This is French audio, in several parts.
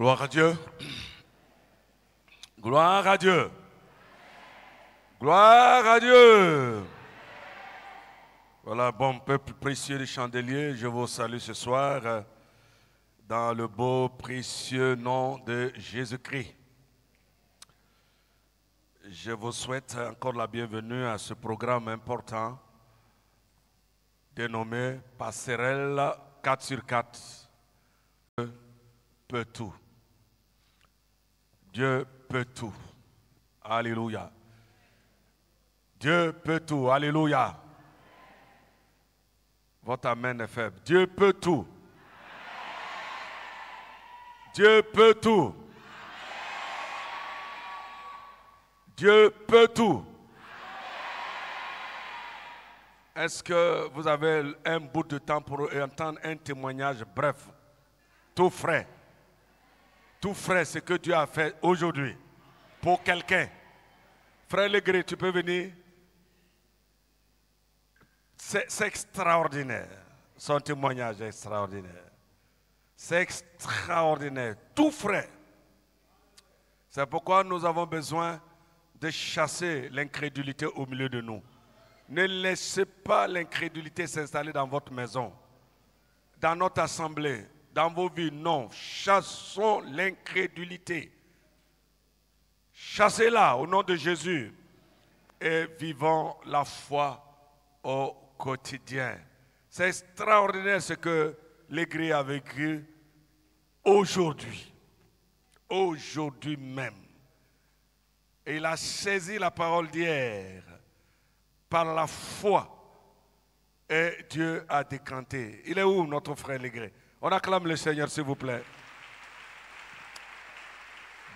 Gloire à Dieu. Gloire à Dieu. Gloire à Dieu. Voilà, bon peuple précieux des chandeliers, je vous salue ce soir dans le beau, précieux nom de Jésus-Christ. Je vous souhaite encore la bienvenue à ce programme important dénommé Passerelle 4x4. Dieu peut tout. Dieu peut tout. Alléluia. Dieu peut tout. Alléluia. Votre amen est faible. Dieu peut tout. Dieu peut tout. Dieu peut tout. Est-ce que vous avez un bout de temps pour entendre un témoignage bref, tout frais? Tout frais, ce que Dieu a fait aujourd'hui pour quelqu'un. Frère Legré, tu peux venir? C'est extraordinaire. Son témoignage est extraordinaire. C'est extraordinaire. Tout frais. C'est pourquoi nous avons besoin de chasser l'incrédulité au milieu de nous. Ne laissez pas l'incrédulité s'installer dans votre maison, dans notre assemblée, dans vos vies. Non, chassons l'incrédulité. Chassez-la au nom de Jésus et vivons la foi au quotidien. C'est extraordinaire ce que l'Église a vécu aujourd'hui. Aujourd'hui même. Et il a saisi la parole d'hier par la foi et Dieu a décanté. Il est où notre frère Légré? On acclame le Seigneur s'il vous plaît.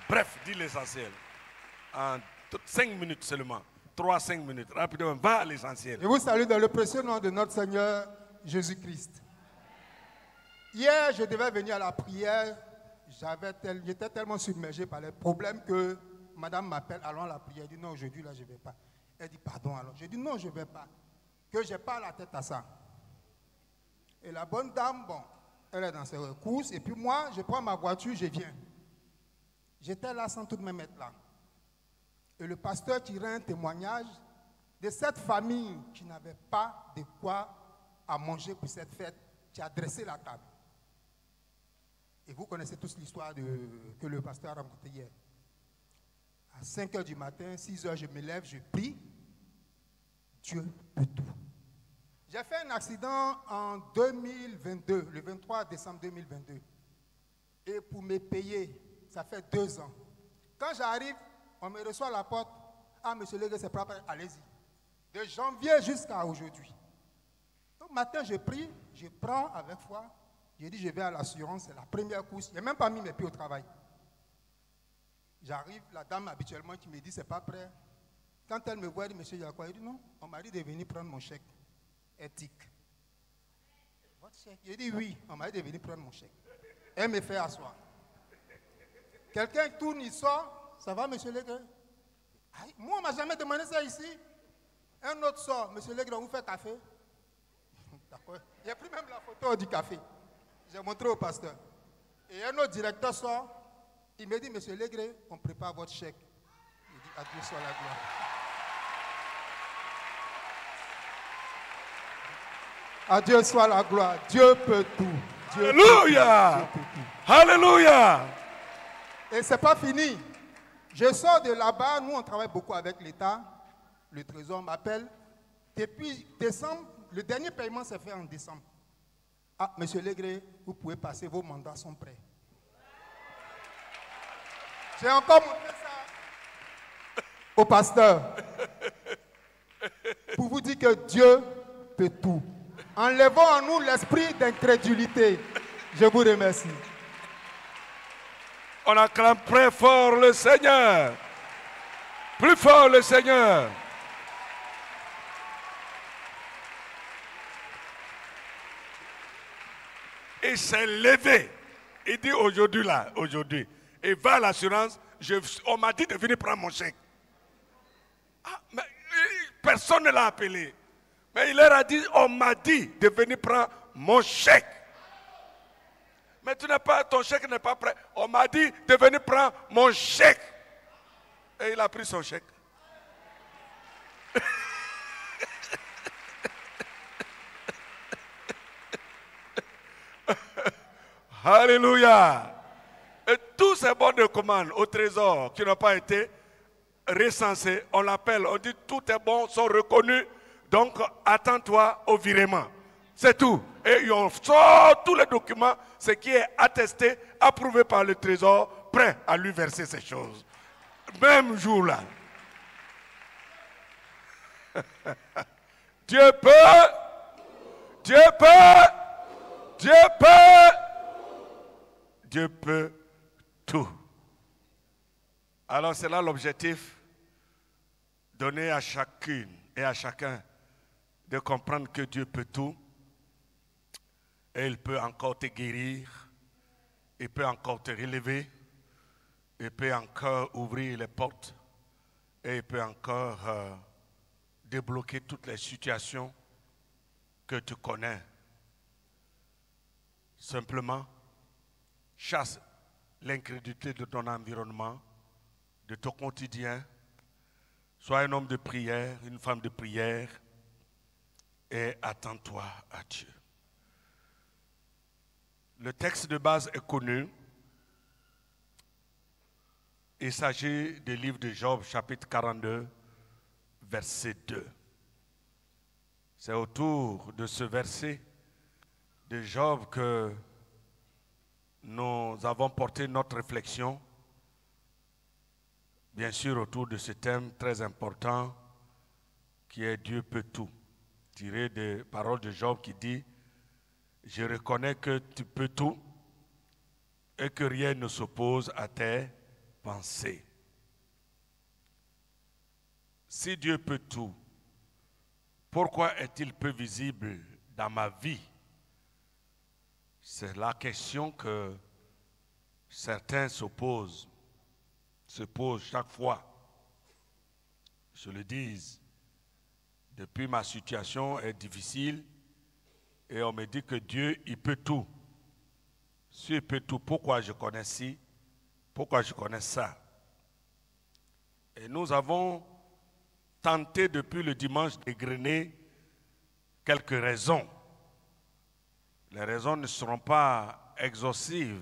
Bref, dis l'essentiel. En 5 minutes seulement. 3-5 minutes. Rapidement, va à l'essentiel. Je vous salue dans le précieux nom de notre Seigneur Jésus-Christ. Hier, je devais venir à la prière. J'étais tellement submergé par les problèmes que madame m'appelle, allons à la prière. Elle dit non, aujourd'hui là, je ne vais pas. Elle dit pardon alors. Je dis non, je ne vais pas. Que je n'ai pas la tête à ça. Et la bonne dame, bon, elle est dans ses courses. Et puis moi, je prends ma voiture, je viens. J'étais là sans tout de même être là. Et le pasteur tirait un témoignage de cette famille qui n'avait pas de quoi à manger pour cette fête, qui a dressé la table. Et vous connaissez tous l'histoire que le pasteur a racontée hier. À 5 h du matin, 6 h, je me lève, je prie. Dieu peut tout. J'ai fait un accident en 2022, le 23 décembre 2022. Et pour me payer, ça fait 2 ans. Quand j'arrive, on me reçoit à la porte. Ah, monsieur Légué, c'est propre, allez-y. De janvier jusqu'à aujourd'hui. Donc, matin, je prie, je prends avec foi. J'ai dit, je vais à l'assurance, c'est la première course. Je n'ai même pas mis mes pieds au travail. J'arrive, la dame habituellement qui me dit, c'est pas prêt. Quand elle me voit, elle dit, monsieur Yacoua, elle dit, non, on m'a dit de venir prendre mon chèque éthique. Votre chèque? J'ai dit, oui, on m'a dit de venir prendre mon chèque. Elle me fait asseoir. Quelqu'un tourne, il sort. Ça va, monsieur Légré? Moi, on ne m'a jamais demandé ça ici. Un autre sort. Monsieur Légré, on vous fait café? D'accord. J'ai pris même la photo du café. J'ai montré au pasteur. Et un autre directeur sort. Il me dit, monsieur Légré, on prépare votre chèque. Il dit, adieu soit la gloire. Adieu soit la gloire. Dieu peut tout. Dieu Alléluia. peut tout. Dieu peut tout. Alléluia. Et ce n'est pas fini. Je sors de là-bas, nous on travaille beaucoup avec l'État. Le Trésor m'appelle. Depuis décembre, le dernier paiement s'est fait en décembre. Ah, monsieur Légré, vous pouvez passer, vos mandats sont prêts. J'ai encore montré ça au pasteur. Pour vous dire que Dieu peut tout. Enlevons en nous l'esprit d'incrédulité. Je vous remercie. On acclame très fort le Seigneur. Plus fort le Seigneur. Il s'est levé. Il dit aujourd'hui là, aujourd'hui. Il va à l'assurance. On m'a dit de venir prendre mon chèque. Ah, mais personne ne l'a appelé. Mais il leur a dit, on m'a dit de venir prendre mon chèque. mais tu n'es pas, ton chèque n'est pas prêt. On m'a dit de venir prendre mon chèque. Et il a pris son chèque. Alléluia. Et tous ces bons de commande au trésor qui n'ont pas été recensés, on l'appelle, on dit tout est bon, sont reconnus. Donc attends-toi au virement. C'est tout. Et on sort tous les documents, ce qui est attesté, approuvé par le trésor, prêt à lui verser ces choses. Même jour-là. Dieu peut, Dieu peut, Dieu peut, Dieu peut tout. Alors c'est là l'objectif, donner à chacune et à chacun de comprendre que Dieu peut tout. Et il peut encore te guérir, il peut encore te relever, il peut encore ouvrir les portes et il peut encore débloquer toutes les situations que tu connais. Simplement, chasse l'incrédulité de ton environnement, de ton quotidien. Sois un homme de prière, une femme de prière et attends-toi à Dieu. Le texte de base est connu. Il s'agit du livre de Job, chapitre 42, verset 2. C'est autour de ce verset de Job que nous avons porté notre réflexion, bien sûr autour de ce thème très important qui est Dieu peut tout, tiré des paroles de Job qui dit « Je reconnais que tu peux tout et que rien ne s'oppose à tes pensées. » Si Dieu peut tout, pourquoi est-il peu visible dans ma vie? C'est la question que certains se posent chaque fois. Je le dis, depuis ma situation est difficile et on me dit que Dieu, il peut tout. Si il peut tout, pourquoi je connais ci? Pourquoi je connais ça? Et nous avons tenté depuis le dimanche d'égrener quelques raisons. Les raisons ne seront pas exhaustives,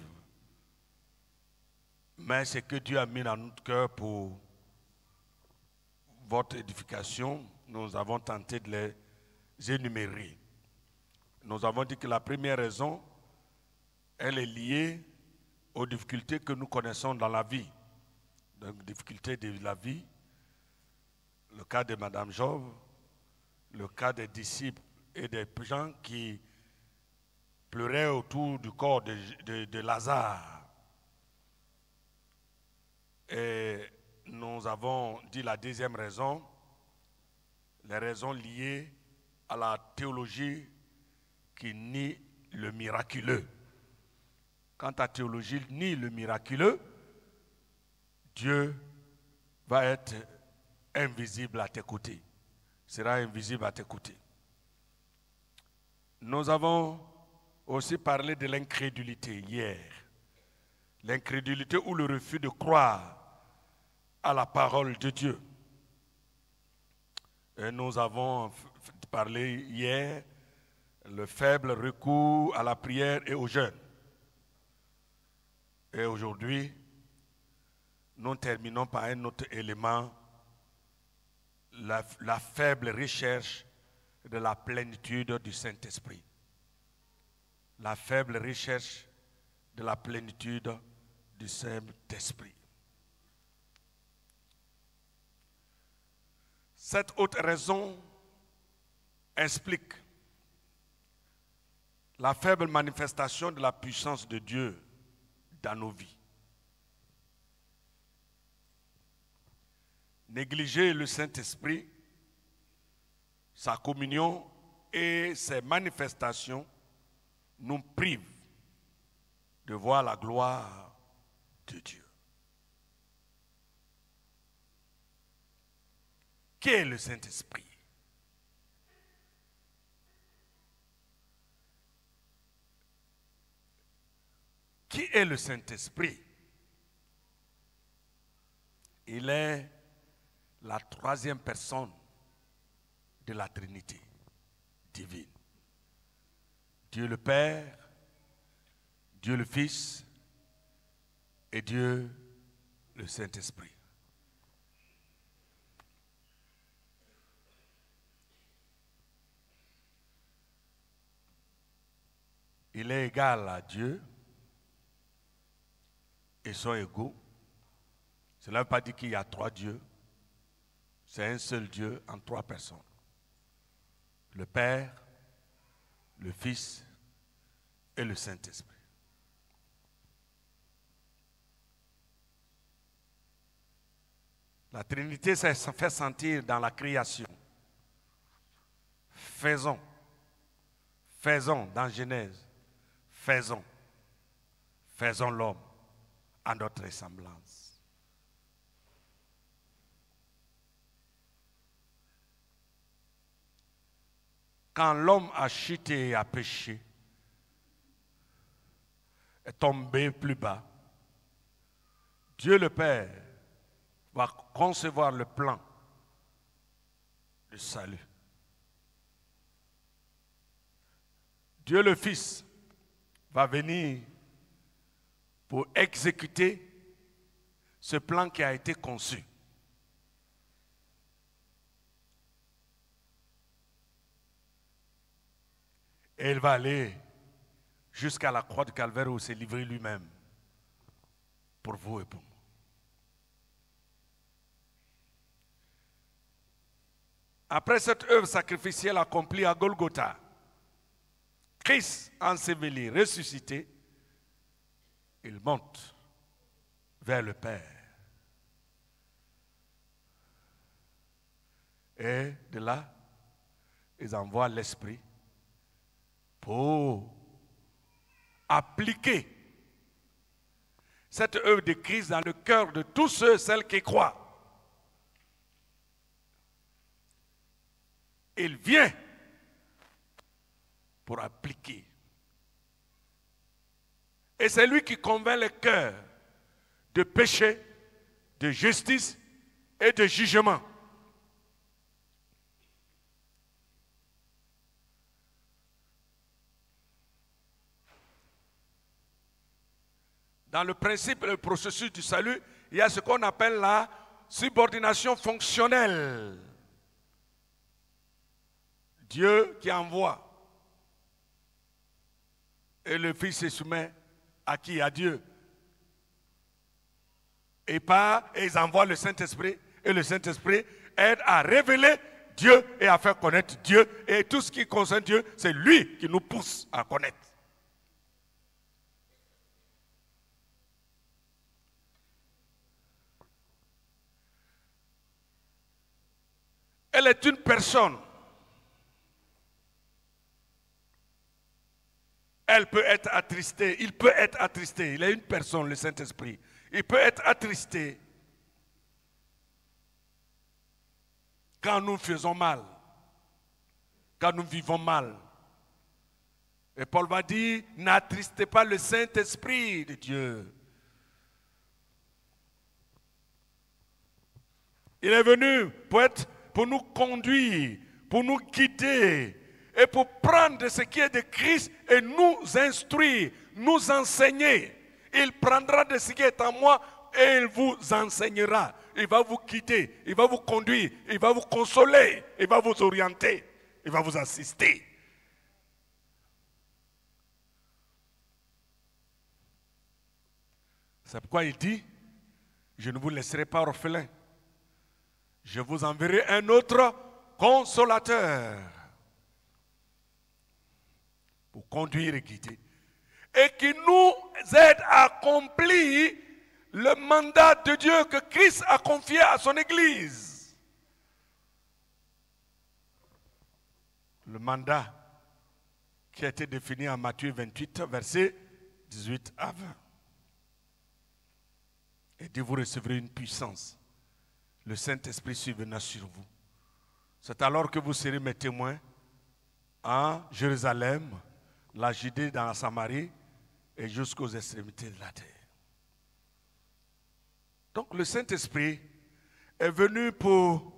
mais c'est que Dieu a mis dans notre cœur pour votre édification. Nous avons tenté de les énumérer. Nous avons dit que la première raison, elle est liée aux difficultés que nous connaissons dans la vie. Donc, difficultés de la vie, le cas de Madame Job, le cas des disciples et des gens qui pleuraient autour du corps de Lazare. Et nous avons dit la deuxième raison, les raisons liées à la théologie qui nie le miraculeux. Quand ta théologie nie le miraculeux, Dieu va être invisible à tes côtés. Sera invisible à tes côtés. Nous avons aussi parlé de l'incrédulité hier. L'incrédulité ou le refus de croire à la parole de Dieu. Et nous avons parlé hier le faible recours à la prière et au jeûne. Et aujourd'hui, nous terminons par un autre élément, la faible recherche de la plénitude du Saint-Esprit. La faible recherche de la plénitude du Saint-Esprit. Cette autre raison explique la faible manifestation de la puissance de Dieu dans nos vies. Négliger le Saint-Esprit, sa communion et ses manifestations nous privent de voir la gloire de Dieu. Qui est le Saint-Esprit? Qui est le Saint-Esprit? Il est la troisième personne de la Trinité divine. Dieu le Père, Dieu le Fils et Dieu le Saint-Esprit. Il est égal à Dieu et sont égaux. Cela ne veut pas dire qu'il y a trois dieux. C'est un seul Dieu en trois personnes. Le Père, le Fils et le Saint-Esprit. La Trinité s'est fait sentir dans la création. Faisons dans Genèse. Faisons l'homme à notre ressemblance. Quand l'homme a chuté et a péché, est tombé plus bas, Dieu le Père va concevoir le plan de salut. Dieu le Fils va venir pour exécuter ce plan qui a été conçu. Et il va aller jusqu'à la croix de Calvaire où il s'est livré lui-même pour vous et pour moi. Après cette œuvre sacrificielle accomplie à Golgotha, Christ enseveli, ressuscité, il monte vers le Père. Et de là, ils envoient l'Esprit pour appliquer cette œuvre de Christ dans le cœur de tous ceux et celles qui croient. Il vient pour appliquer. Et c'est lui qui convainc le cœur de péché, de justice et de jugement. Dans le principe et le processus du salut, il y a ce qu'on appelle la subordination fonctionnelle. Dieu qui envoie. Et le Fils se soumet à qui? À Dieu. Et ils envoient le Saint-Esprit. Et le Saint-Esprit aide à révéler Dieu et à faire connaître Dieu. Et tout ce qui concerne Dieu, c'est lui qui nous pousse à connaître. Elle est une personne. Elle peut être attristée, il peut être attristé. Il est une personne, le Saint-Esprit. Il peut être attristé quand nous faisons mal, quand nous vivons mal. Et Paul va dire, n'attristez pas le Saint-Esprit de Dieu. Il est venu pour nous conduire, pour nous guider, et pour prendre ce qui est de Christ et nous instruire, nous enseigner. Il prendra de ce qui est en moi et il vous enseignera. Il va vous guider, il va vous conduire, il va vous consoler, il va vous orienter, il va vous assister. C'est pourquoi il dit, je ne vous laisserai pas orphelin. Je vous enverrai un autre consolateur pour conduire et guider, et qui nous aide à accomplir le mandat de Dieu que Christ a confié à son Église. Le mandat qui a été défini en Matthieu 28, versets 18 à 20. Et dit, vous recevrez une puissance. Le Saint-Esprit survenant sur vous. C'est alors que vous serez mes témoins en Jérusalem, la Judée, dans la Samarie et jusqu'aux extrémités de la terre. Donc le Saint-Esprit est venu pour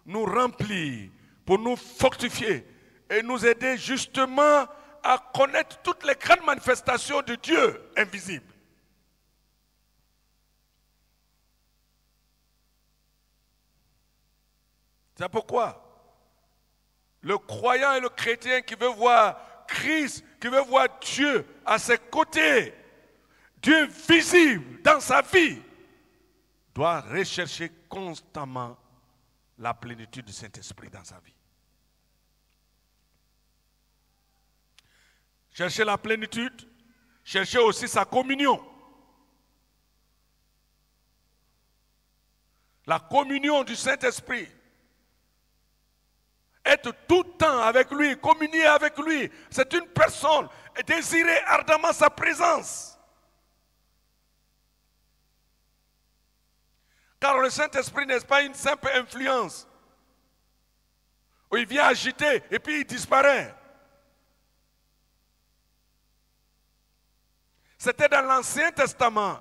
nous remplir, pour nous fortifier et nous aider justement à connaître toutes les grandes manifestations de Dieu invisibles. C'est pourquoi le croyant et le chrétien qui veut voir Christ, qui veut voir Dieu à ses côtés, Dieu visible dans sa vie, doit rechercher constamment la plénitude du Saint-Esprit dans sa vie. Chercher la plénitude, chercher aussi sa communion. La communion du Saint-Esprit. Être tout le temps avec lui, communier avec lui. C'est une personne et désirer ardemment sa présence. Car le Saint-Esprit n'est pas une simple influence où il vient agiter et puis il disparaît. C'était dans l'Ancien Testament.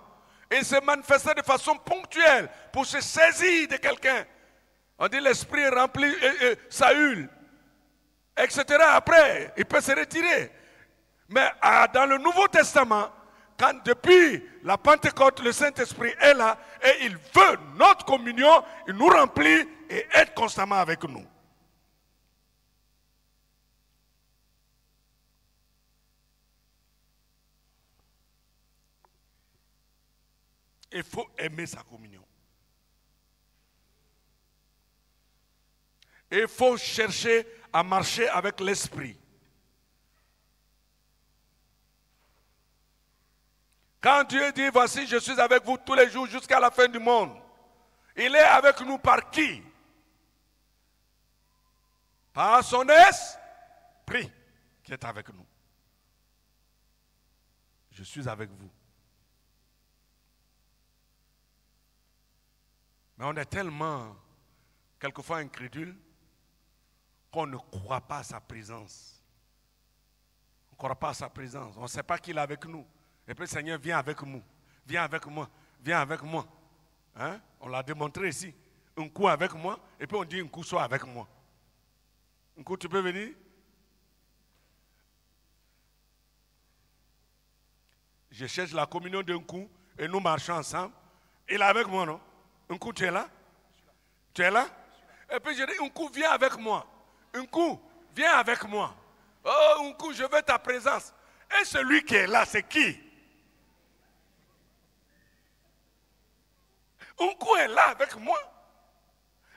Et il se manifestait de façon ponctuelle pour se saisir de quelqu'un. On dit l'esprit rempli Saül, etc. Après, il peut se retirer. Mais dans le Nouveau Testament, quand depuis la Pentecôte, le Saint-Esprit est là et il veut notre communion, il nous remplit et est constamment avec nous. Il faut aimer sa communion. Il faut chercher à marcher avec l'Esprit. Quand Dieu dit, voici, je suis avec vous tous les jours jusqu'à la fin du monde, il est avec nous par qui? Par son Esprit qui est avec nous. Je suis avec vous. Mais on est tellement, quelquefois, incrédule qu'on ne croit pas à sa présence. On ne croit pas à sa présence. On ne sait pas qu'il est avec nous. Et puis le Seigneur vient avec nous. Viens avec moi. Viens avec moi. Hein? On l'a démontré ici. Un coup avec moi. Et puis on dit un coup soit avec moi. Un coup tu peux venir? Je cherche la communion d'un coup et nous marchons ensemble. Il est avec moi, non? Un coup tu es là? Tu es là? Et puis je dis un coup viens avec moi. Un coup, viens avec moi. Oh, un coup, je veux ta présence. Et celui qui est là, c'est qui? Un coup est là avec moi.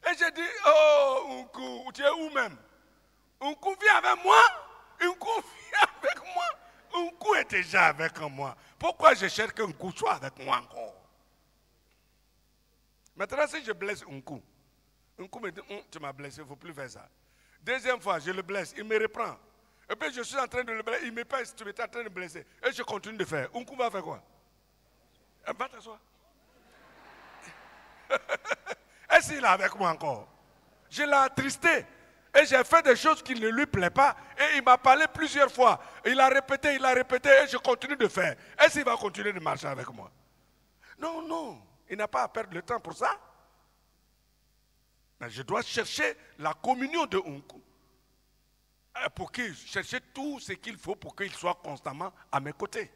Et je dis, oh, un coup, tu es où même? Un coup, viens avec moi. Un coup, viens avec moi. Un coup est déjà avec moi. Pourquoi je cherche qu'un coup soit avec moi encore? Maintenant, si je blesse un coup me dit, tu m'as blessé, il ne faut plus faire ça. Deuxième fois, je le blesse, il me reprend. Et puis je suis en train de le blesser, il me pèse, tu étais en train de blesser. Et je continue de faire. Un coup va faire quoi? Va t'asseoir. Est-ce qu'il est avec moi encore? Je l'ai attristé. Et j'ai fait des choses qui ne lui plaisent pas. Et il m'a parlé plusieurs fois. Il a répété, et je continue de faire. Est-ce qu'il va continuer de marcher avec moi? Non, non. Il n'a pas à perdre le temps pour ça. Mais je dois chercher la communion de Unku. Pour qu'il cherche tout ce qu'il faut pour qu'il soit constamment à mes côtés.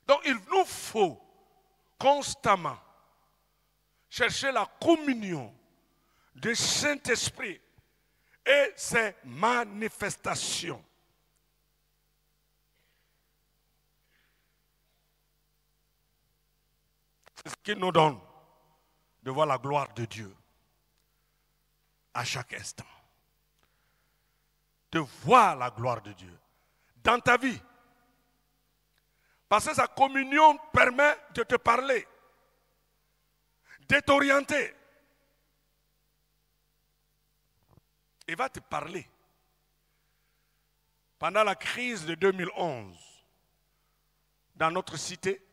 Donc il nous faut constamment chercher la communion du Saint-Esprit et ses manifestations. C'est ce qui nous donne de voir la gloire de Dieu à chaque instant. De voir la gloire de Dieu dans ta vie. Parce que sa communion permet de te parler, de t'orienter. Il va te parler. Pendant la crise de 2011, dans notre cité,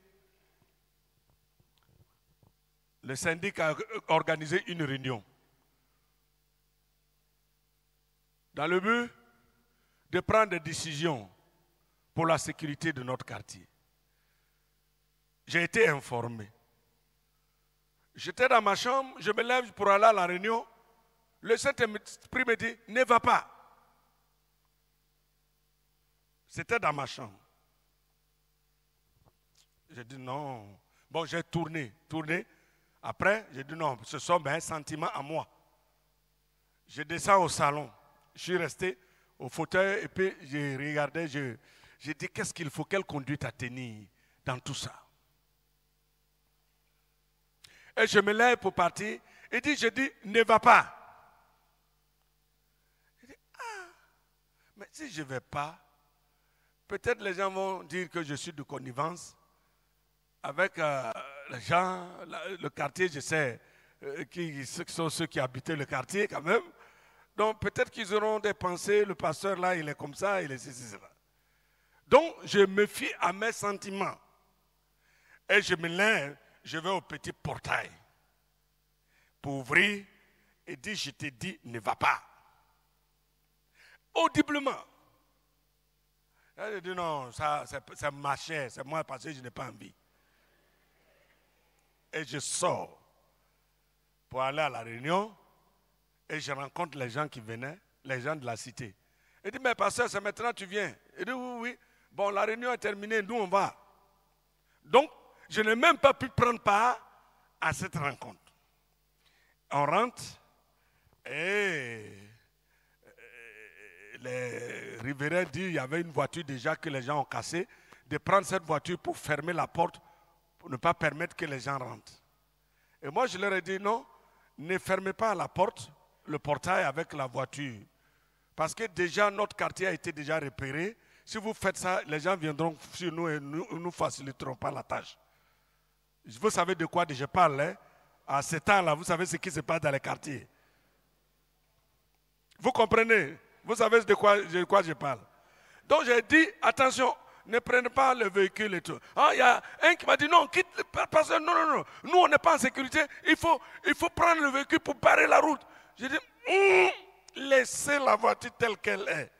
le syndic a organisé une réunion. dans le but de prendre des décisions pour la sécurité de notre quartier. J'ai été informé. J'étais dans ma chambre, je me lève pour aller à la réunion. Le Saint-Esprit me dit, ne va pas. C'était dans ma chambre. J'ai dit non. Bon, j'ai tourné. Après, j'ai dit non, ce sont mes sentiments à moi. Je descends au salon. Je suis resté au fauteuil et puis j'ai regardé, j'ai dit qu'est-ce qu'il faut, quelle conduite à tenir dans tout ça. Et je me lève pour partir. Je dis, ne va pas. Il dit, mais si je ne vais pas, peut-être les gens vont dire que je suis de connivence avec les gens, le quartier, je sais, qui sont ceux qui habitaient le quartier quand même. Donc peut-être qu'ils auront des pensées, le pasteur là, il est comme ça, il est ceci. Donc je me fie à mes sentiments. Et je me lève, je vais au petit portail pour ouvrir et dire, je te dis, ne va pas. Audiblement. Je dis non, ça c'est ma chair, c'est moi parce que je n'ai pas envie. Et je sors pour aller à la réunion et je rencontre les gens qui venaient, les gens de la cité. Il dit, mais pasteur, c'est maintenant que tu viens. Il dit, oui. Bon, la réunion est terminée, nous on va. Donc, je n'ai même pas pu prendre part à cette rencontre. On rentre et les riverains disent qu'il y avait une voiture déjà que les gens ont cassée, de prendre cette voiture pour fermer la porte, pour ne pas permettre que les gens rentrent. Et moi, je leur ai dit, non, ne fermez pas la porte, le portail avec la voiture. Parce que déjà, notre quartier a été déjà repéré. Si vous faites ça, les gens viendront sur nous et nous faciliteront pas la tâche. Vous savez de quoi je parle, hein? À ce temps-là, vous savez ce qui se passe dans les quartiers. Vous comprenez? Vous savez de quoi je parle. Donc j'ai dit, attention, ne prenez pas le véhicule et tout. Il y a un qui m'a dit, non, quitte, parce que non, nous on n'est pas en sécurité, il faut prendre le véhicule pour barrer la route. J'ai dit, laissez la voiture telle qu'elle est.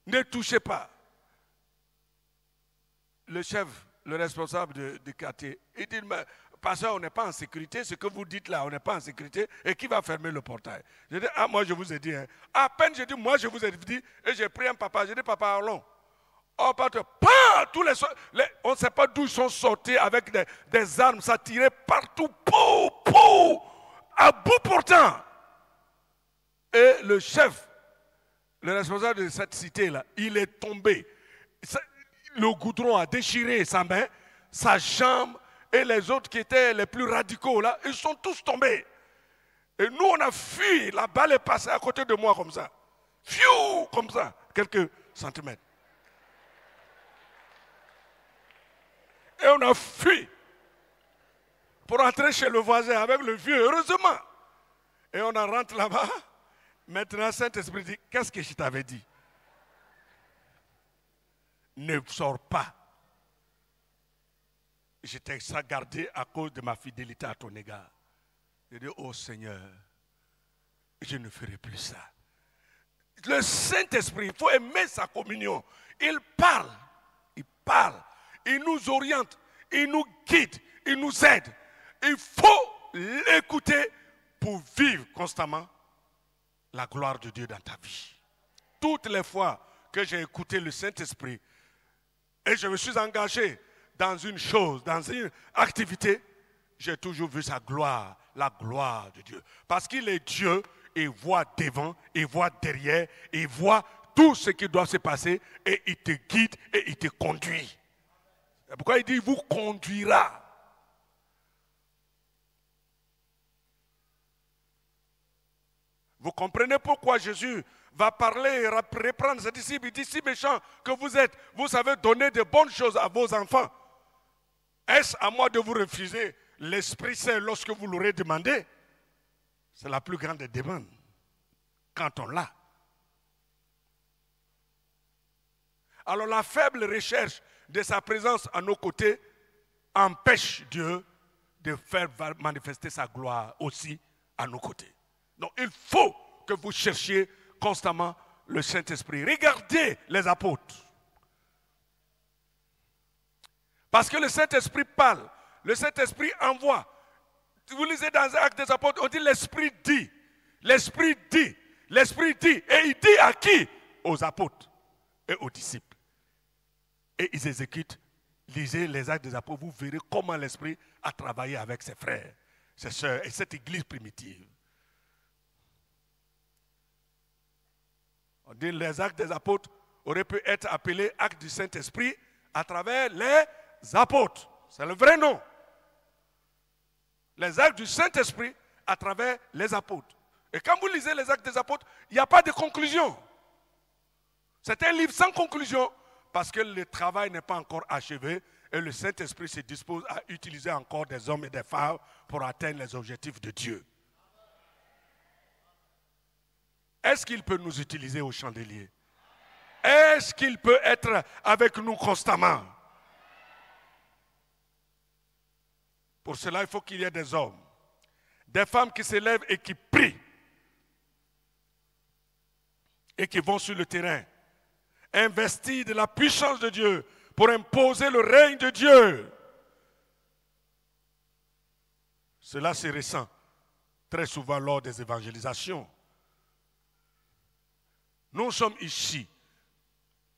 Ne touchez pas. Le chef, le responsable du quartier, il dit, mais pasteur, on n'est pas en sécurité, ce que vous dites là, on n'est pas en sécurité, et qui va fermer le portail? Je dis, moi je vous ai dit, hein. À peine j'ai dit, moi je vous ai dit, et j'ai pris un papa, j'ai dit, papa, allons. Oh, patron, tous on ne sait pas d'où ils sont sortis avec des armes, ça tirait partout, à bout portant. Et le chef, le responsable de cette cité-là, il est tombé. Le goudron a déchiré sa main, sa jambe, et les autres qui étaient les plus radicaux, là, ils sont tous tombés. Et nous, on a fui, la balle est passée à côté de moi comme ça. Fiou, comme ça, quelques centimètres. Et on a fui pour entrer chez le voisin avec le vieux, heureusement. Et on en rentre là-bas. Maintenant, Saint-Esprit dit, qu'est-ce que je t'avais dit? Ne sors pas. Je t'ai gardé à cause de ma fidélité à ton égard. Je dis, oh Seigneur, je ne ferai plus ça. Le Saint-Esprit, il faut aimer sa communion. Il parle, il nous oriente, il nous guide, il nous aide. Il faut l'écouter pour vivre constamment la gloire de Dieu dans ta vie. Toutes les fois que j'ai écouté le Saint-Esprit et je me suis engagé dans une chose, dans une activité, j'ai toujours vu sa gloire, la gloire de Dieu. Parce qu'il est Dieu, il voit devant, il voit derrière, il voit tout ce qui doit se passer et il te guide et il te conduit. C'est pourquoi il dit, il vous conduira. Vous comprenez pourquoi Jésus va parler et reprendre ses disciples. Il dit, si méchants que vous êtes, vous savez donner de bonnes choses à vos enfants. Est-ce à moi de vous refuser l'Esprit Saint lorsque vous l'aurez demandé? C'est la plus grande des demandes, quand on l'a. Alors la faible recherche de sa présence à nos côtés empêche Dieu de faire manifester sa gloire aussi à nos côtés. Donc il faut que vous cherchiez constamment le Saint-Esprit. Regardez les apôtres. Parce que le Saint-Esprit parle, le Saint-Esprit envoie. Vous lisez dans Actes des Apôtres, on dit l'Esprit dit. L'Esprit dit. L'Esprit dit. Et il dit à qui? Aux apôtres et aux disciples. Et ils exécutent. Lisez les Actes des Apôtres, vous verrez comment l'Esprit a travaillé avec ses frères, ses sœurs et cette église primitive. On dit les Actes des Apôtres auraient pu être appelés Actes du Saint-Esprit à travers les apôtres. C'est le vrai nom. Les Actes du Saint-Esprit à travers les apôtres. Et quand vous lisez les Actes des Apôtres, il n'y a pas de conclusion. C'est un livre sans conclusion parce que le travail n'est pas encore achevé et le Saint-Esprit se dispose à utiliser encore des hommes et des femmes pour atteindre les objectifs de Dieu. Est-ce qu'il peut nous utiliser au chandelier? Est-ce qu'il peut être avec nous constamment? Pour cela, il faut qu'il y ait des hommes, des femmes qui se lèvent et qui prient et qui vont sur le terrain, investis de la puissance de Dieu pour imposer le règne de Dieu. Cela se ressent très souvent lors des évangélisations. Nous sommes ici.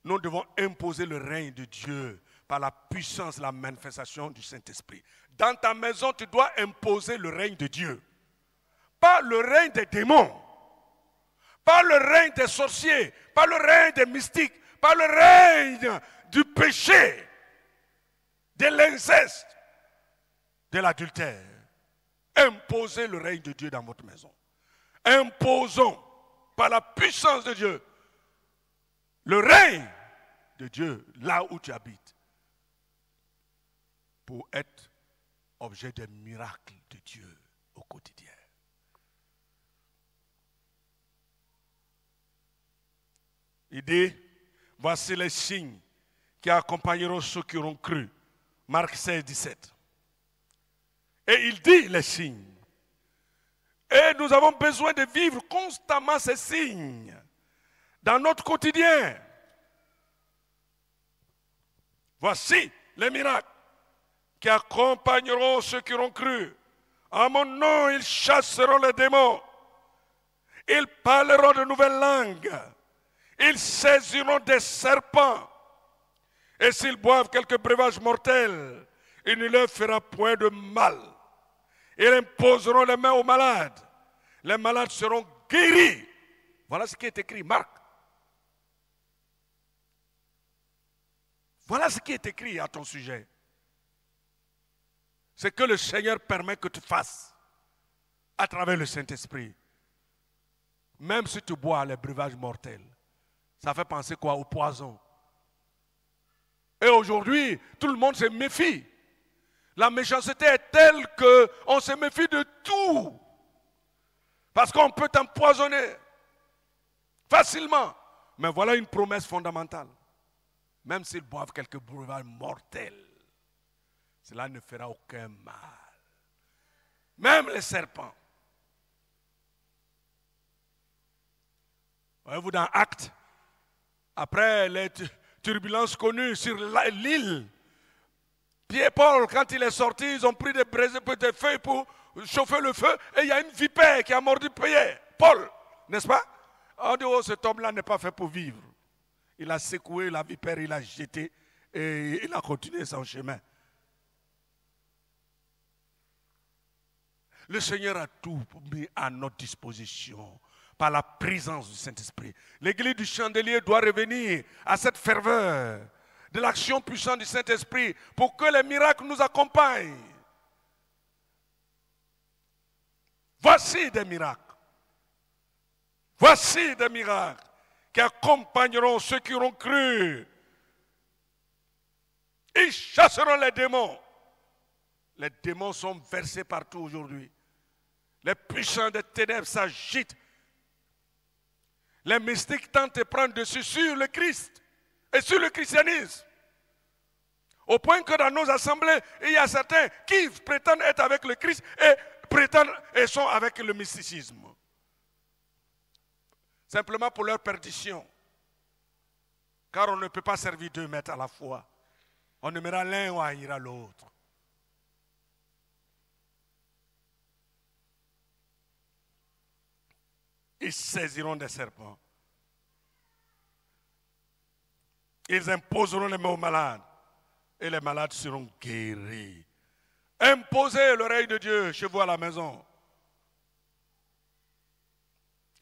Nous devons imposer le règne de Dieu par la puissance, la manifestation du Saint-Esprit. Dans ta maison, tu dois imposer le règne de Dieu. Pas le règne des démons. Pas le règne des sorciers. Pas le règne des mystiques. Pas le règne du péché, de l'inceste, de l'adultère. Imposez le règne de Dieu dans votre maison. Imposons par la puissance de Dieu le règne de Dieu là où tu habites pour être objet des miracles de Dieu au quotidien. Il dit, voici les signes qui accompagneront ceux qui auront cru. Marc 16, 17. Et il dit les signes. Et nous avons besoin de vivre constamment ces signes dans notre quotidien. Voici les miracles qui accompagneront ceux qui auront cru. En mon nom, ils chasseront les démons. Ils parleront de nouvelles langues. Ils saisiront des serpents. Et s'ils boivent quelques breuvages mortels, il ne leur fera point de mal. Ils imposeront les mains aux malades. Les malades seront guéris. Voilà ce qui est écrit, Marc. Voilà ce qui est écrit à ton sujet. C'est que le Seigneur permet que tu fasses à travers le Saint-Esprit. Même si tu bois les breuvages mortels, ça fait penser quoi? Au poison. Et aujourd'hui, tout le monde se méfie. La méchanceté est telle qu'on se méfie de tout. Parce qu'on peut t'empoisonner facilement. Mais voilà une promesse fondamentale. Même s'ils boivent quelques breuvages mortels, cela ne fera aucun mal. Même les serpents. Voyez-vous dans Actes, après les turbulences connues sur l'île, Pierre et Paul, quand il est sorti, ils ont pris des feuilles pour chauffer le feu, et il y a une vipère qui a mordu Pierre, Paul, n'est-ce pas? On dit, oh, cet homme-là n'est pas fait pour vivre. Il a secoué la vipère, il a jeté, et il a continué son chemin. Le Seigneur a tout mis à notre disposition par la présence du Saint-Esprit. L'église du chandelier doit revenir à cette ferveur de l'action puissante du Saint-Esprit pour que les miracles nous accompagnent. Voici des miracles. Voici des miracles qui accompagneront ceux qui auront cru. Ils chasseront les démons. Les démons sont versés partout aujourd'hui. Les puissants des ténèbres s'agitent. Les mystiques tentent de prendre dessus sur le Christ et sur le christianisme. Au point que dans nos assemblées, il y a certains qui prétendent être avec le Christ et prétendent et sont avec le mysticisme. simplement pour leur perdition. Car on ne peut pas servir 2 maîtres à la fois. On aimera l'un ou haïra l'autre. Ils saisiront des serpents. Ils imposeront les mains aux malades. Et les malades seront guéris. Imposez l'oreille de Dieu chez vous à la maison.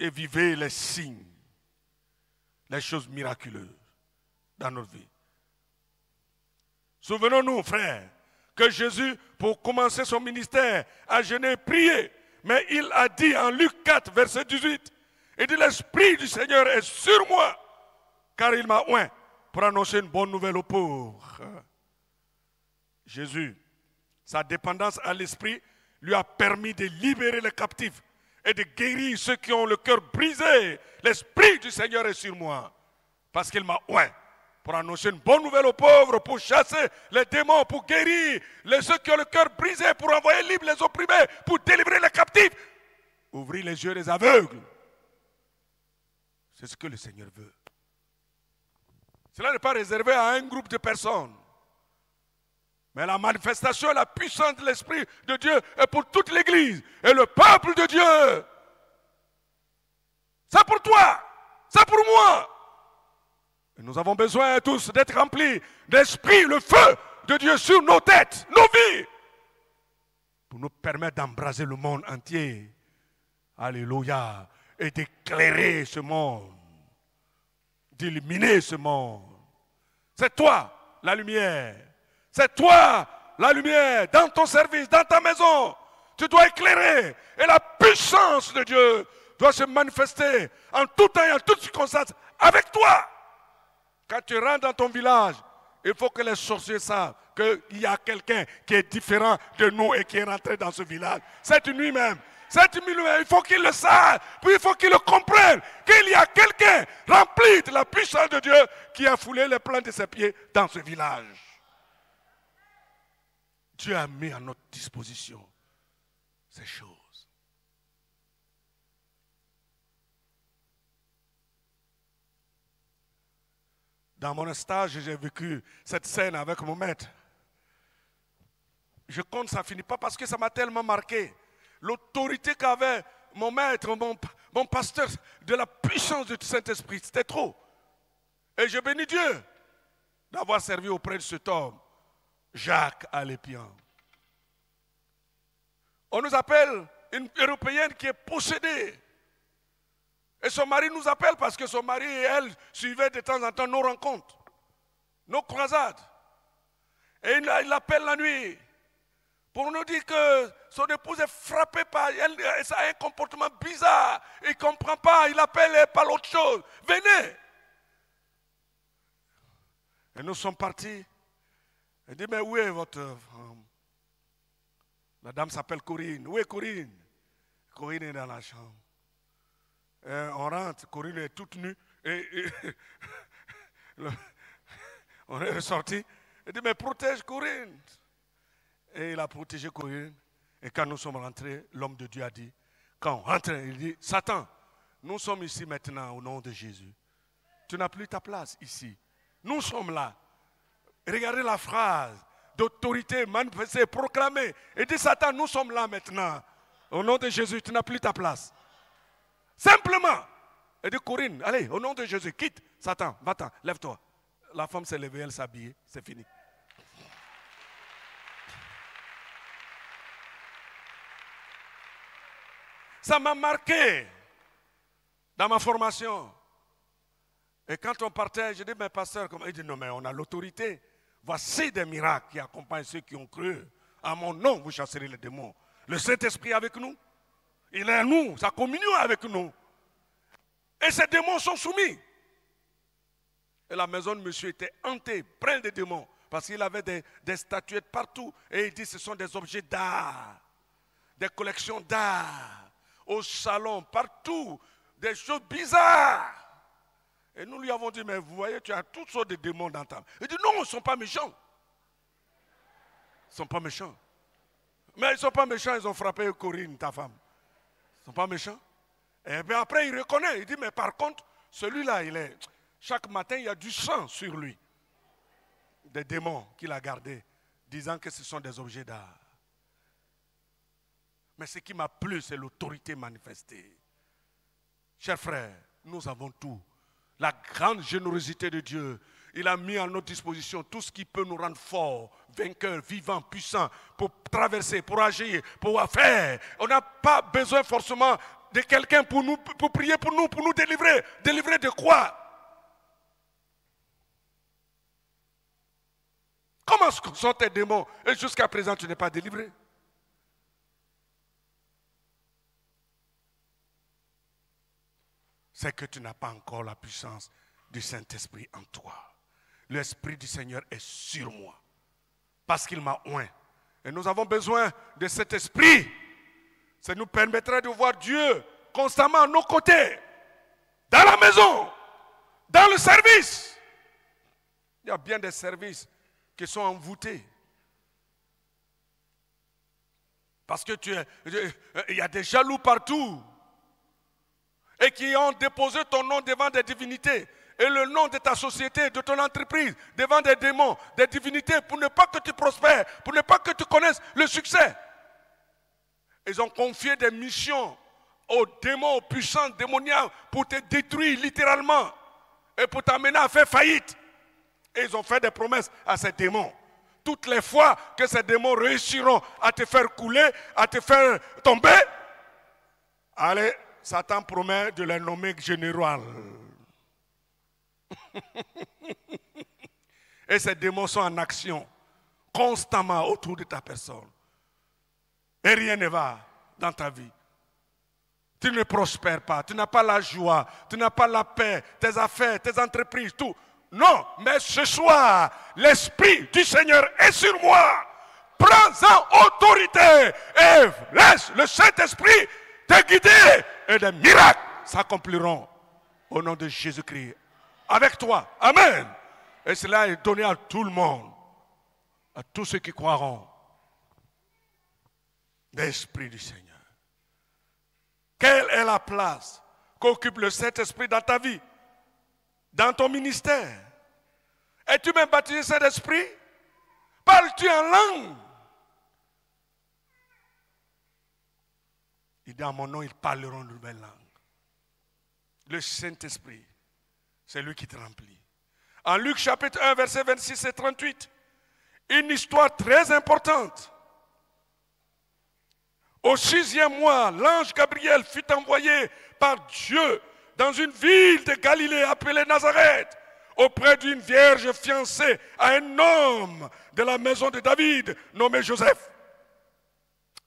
Et vivez les signes, les choses miraculeuses dans notre vie. Souvenons-nous, frères, que Jésus, pour commencer son ministère, a jeûné et prié. Mais il a dit en Luc 4, verset 18, il dit, l'Esprit du Seigneur est sur moi, car il m'a oint pour annoncer une bonne nouvelle aux pauvres. Jésus, sa dépendance à l'Esprit lui a permis de libérer les captifs et de guérir ceux qui ont le cœur brisé. L'Esprit du Seigneur est sur moi, parce qu'il m'a oint pour annoncer une bonne nouvelle aux pauvres, pour chasser les démons, pour guérir ceux qui ont le cœur brisé, pour envoyer libre les opprimés, pour délivrer les captifs, ouvrir les yeux des aveugles. C'est ce que le Seigneur veut. Cela n'est pas réservé à un groupe de personnes. Mais la manifestation, la puissance de l'Esprit de Dieu est pour toute l'Église. Et le peuple de Dieu, c'est pour toi, c'est pour moi. Et nous avons besoin tous d'être remplis d'esprit, le feu de Dieu sur nos têtes, nos vies, pour nous permettre d'embraser le monde entier. Alléluia. Et d'éclairer ce monde, d'illuminer ce monde. C'est toi la lumière. C'est toi la lumière dans ton service, dans ta maison. Tu dois éclairer. Et la puissance de Dieu doit se manifester en tout temps et en toutes circonstances avec toi. Quand tu rentres dans ton village, il faut que les sorciers savent qu'il y a quelqu'un qui est différent de nous et qui est rentré dans ce village. Cette nuit même. Cette nuit même, il faut qu'ils le savent, puis il faut qu'ils le comprennent, qu'il y a quelqu'un rempli de la puissance de Dieu qui a foulé les plans de ses pieds dans ce village. Dieu a mis à notre disposition ces choses. Dans mon stage, j'ai vécu cette scène avec mon maître. Je compte, ça ne finit pas parce que ça m'a tellement marqué. L'autorité qu'avait mon maître, mon pasteur, de la puissance du Saint-Esprit, c'était trop. Et je bénis Dieu d'avoir servi auprès de cet homme, Jacques Alépian. On nous appelle une Européenne qui est possédée. Et son mari nous appelle parce que son mari et elle suivaient de temps en temps nos rencontres, nos croisades. Et il l'appelle la nuit pour nous dire que son épouse est frappée par elle, ça a un comportement bizarre. Il ne comprend pas, il appelle et parle autre chose. Venez. Et nous sommes partis. Il dit, mais où est votre femme? La dame s'appelle Corinne. Où est Corinne? Corinne est dans la chambre. Et on rentre, Corinne est toute nue. On est ressorti. Il dit, mais protège Corinne. Et il a protégé Corinne. Et quand nous sommes rentrés, l'homme de Dieu a dit, quand on rentre, il dit, Satan, nous sommes ici maintenant au nom de Jésus. Tu n'as plus ta place ici. Nous sommes là. Regardez la phrase d'autorité manifestée, proclamée. Il dit, Satan, nous sommes là maintenant. Au nom de Jésus, tu n'as plus ta place. Simplement. Il dit, Corinne, allez, au nom de Jésus, quitte. Satan, va-t'en, lève-toi. La femme s'est levée, elle s'est habillée, c'est fini. Ça m'a marqué dans ma formation. Et quand on partait, je dis, mais pasteur, comment? Il dit, non, mais on a l'autorité. Voici des miracles qui accompagnent ceux qui ont cru. À mon nom, vous chasserez les démons. Le Saint-Esprit est avec nous. Il est en nous, sa communion est avec nous. Et ces démons sont soumis. Et la maison de monsieur était hantée, pleine de démons. Parce qu'il avait des statuettes partout. Et il dit, ce sont des objets d'art. Des collections d'art. Au salon, partout, des choses bizarres. Et nous lui avons dit, mais vous voyez, tu as toutes sortes de démons dans ta main. Il dit, non, ils ne sont pas méchants. Ils ne sont pas méchants. Mais ils ne sont pas méchants, ils ont frappé Corinne, ta femme. Ils ne sont pas méchants. Et bien après, il reconnaît. Il dit, mais par contre, celui-là, chaque matin, il y a du sang sur lui. Des démons qu'il a gardés, disant que ce sont des objets d'art. Mais ce qui m'a plu, c'est l'autorité manifestée. Chers frères, nous avons tout. La grande générosité de Dieu. Il a mis à notre disposition tout ce qui peut nous rendre forts, vainqueurs, vivants, puissants, pour traverser, pour agir, pour faire. On n'a pas besoin forcément de quelqu'un pour prier pour nous délivrer. Délivrer de quoi? Comment sont tes démons et jusqu'à présent tu n'es pas délivré? C'est que tu n'as pas encore la puissance du Saint-Esprit en toi. L'Esprit du Seigneur est sur moi parce qu'il m'a oint. Et nous avons besoin de cet esprit. Ça nous permettra de voir Dieu constamment à nos côtés, dans la maison, dans le service. Il y a bien des services qui sont envoûtés. Parce que il y a des jaloux partout et qui ont déposé ton nom devant des divinités et le nom de ta société, de ton entreprise, devant des démons, des divinités, pour ne pas que tu prospères, pour ne pas que tu connaisses le succès. Ils ont confié des missions aux démons, aux puissants démoniaques, pour te détruire littéralement et pour t'amener à faire faillite. Et ils ont fait des promesses à ces démons. Toutes les fois que ces démons réussiront à te faire couler, à te faire tomber, allez, Satan promet de les nommer général. Et ces démons sont en action constamment autour de ta personne. Et rien ne va dans ta vie. Tu ne prospères pas, tu n'as pas la joie, tu n'as pas la paix, tes affaires, tes entreprises, tout. Non, mais ce soir, l'Esprit du Seigneur est sur moi. Prends-en autorité et laisse le Saint-Esprit te guider et des miracles s'accompliront au nom de Jésus-Christ. Avec toi. Amen. Et cela est donné à tout le monde, à tous ceux qui croiront. L'Esprit du Seigneur. Quelle est la place qu'occupe le Saint-Esprit dans ta vie, dans ton ministère? Es-tu même baptisé Saint-Esprit? Parles-tu en langue? Il dit, en mon nom, ils parleront de nouvelles langues. Le Saint-Esprit, c'est lui qui te remplit. En Luc chapitre 1, versets 26 et 38, une histoire très importante. Au 6e mois, l'ange Gabriel fut envoyé par Dieu dans une ville de Galilée appelée Nazareth, auprès d'une vierge fiancée à un homme de la maison de David, nommé Joseph.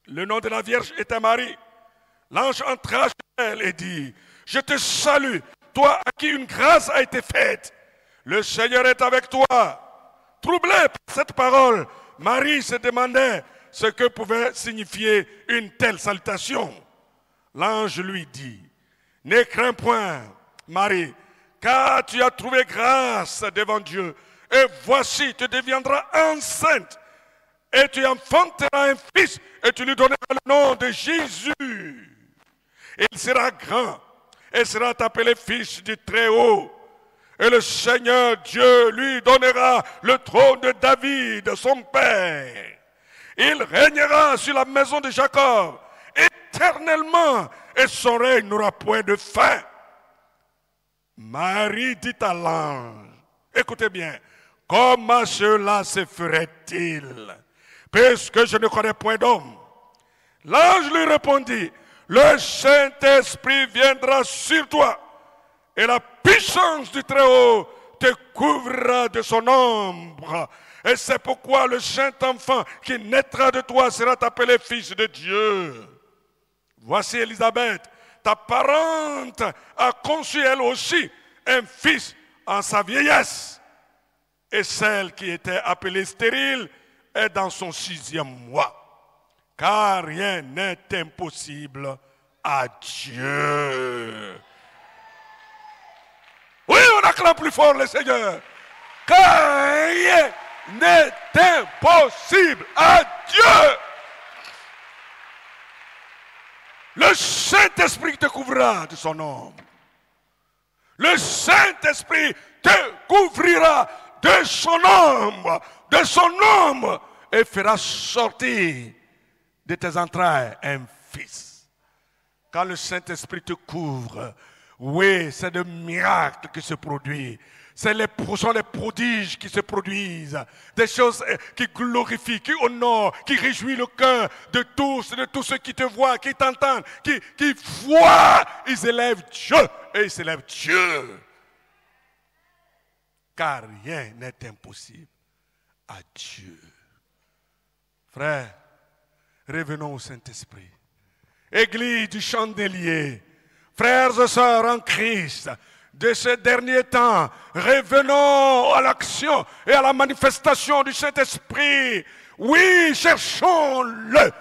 Le nom de la vierge était Marie. L'ange entra chez elle et dit, « Je te salue, toi à qui une grâce a été faite. Le Seigneur est avec toi. » Troublée par cette parole, Marie se demandait ce que pouvait signifier une telle salutation. L'ange lui dit, « Ne crains point, Marie, car tu as trouvé grâce devant Dieu. Et voici, tu deviendras enceinte, et tu enfanteras un fils, et tu lui donneras le nom de Jésus. Il sera grand, et sera appelé fils du Très-Haut. Et le Seigneur Dieu lui donnera le trône de David, son père. Il régnera sur la maison de Jacob éternellement, et son règne n'aura point de fin. » Marie dit à l'ange, écoutez bien, « Comment cela se ferait-il, puisque je ne connais point d'homme? » L'ange lui répondit, « Le Saint-Esprit viendra sur toi, et la puissance du Très-Haut te couvrira de son ombre. Et c'est pourquoi le saint enfant qui naîtra de toi sera appelé fils de Dieu. Voici Élisabeth, ta parente, a conçu elle aussi un fils en sa vieillesse. Et celle qui était appelée stérile est dans son 6e mois. Car rien n'est impossible à Dieu. » Oui, on acclame plus fort le Seigneur. Car rien n'est impossible à Dieu. Le Saint-Esprit te couvrira de son ombre. Le Saint-Esprit te couvrira de son ombre, et fera sortir de tes entrailles un fils. Quand le Saint-Esprit te couvre, oui, c'est des miracles qui se produisent. Ce sont les prodiges qui se produisent. Des choses qui glorifient, qui honorent, qui réjouissent le cœur de tous ceux qui te voient, qui t'entendent, qui voient. Ils élèvent Dieu et ils s'élèvent Dieu. Car rien n'est impossible à Dieu. Frères, revenons au Saint-Esprit. Église du chandelier, frères et sœurs en Christ, de ces derniers temps, revenons à l'action et à la manifestation du Saint-Esprit. Oui, cherchons-le.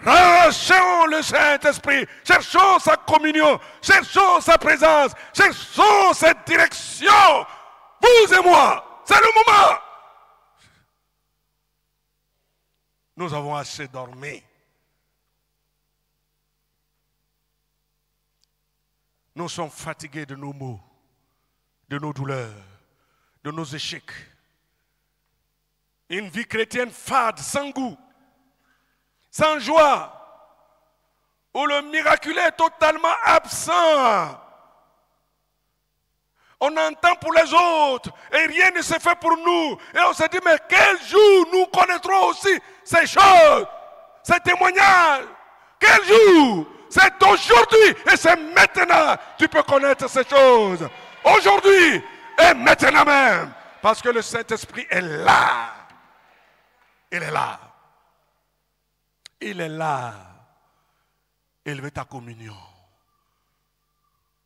Cherchons le Saint-Esprit, cherchons sa communion, cherchons sa présence, cherchons cette direction. Vous et moi, c'est le moment. Nous avons assez dormi. Nous sommes fatigués de nos maux, de nos douleurs, de nos échecs. Une vie chrétienne fade, sans goût, sans joie, où le miraculé est totalement absent. On entend pour les autres et rien ne se fait pour nous. Et on se dit, mais quel jour nous connaîtrons aussi ces choses, ces témoignages? Quel jour? C'est aujourd'hui et c'est maintenant que tu peux connaître ces choses. Aujourd'hui et maintenant même. Parce que le Saint-Esprit est là. Il est là. Il est là. Il veut ta communion.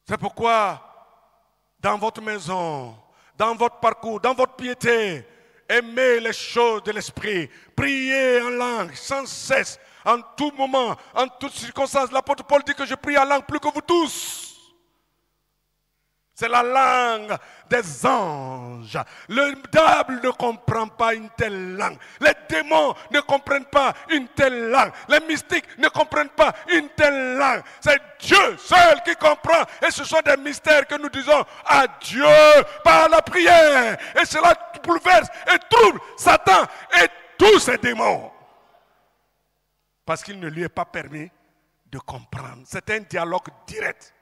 C'est pourquoi dans votre maison, dans votre parcours, dans votre piété, aimez les choses de l'esprit. Priez en langue sans cesse, en tout moment, en toutes circonstances. L'apôtre Paul dit que je prie en langue plus que vous tous. C'est la langue des anges. Le diable ne comprend pas une telle langue. Les démons ne comprennent pas une telle langue. Les mystiques ne comprennent pas une telle langue. C'est Dieu seul qui comprend. Et ce sont des mystères que nous disons à Dieu par la prière. Et cela bouleverse et trouble Satan et tous ses démons. Parce qu'il ne lui est pas permis de comprendre. C'est un dialogue direct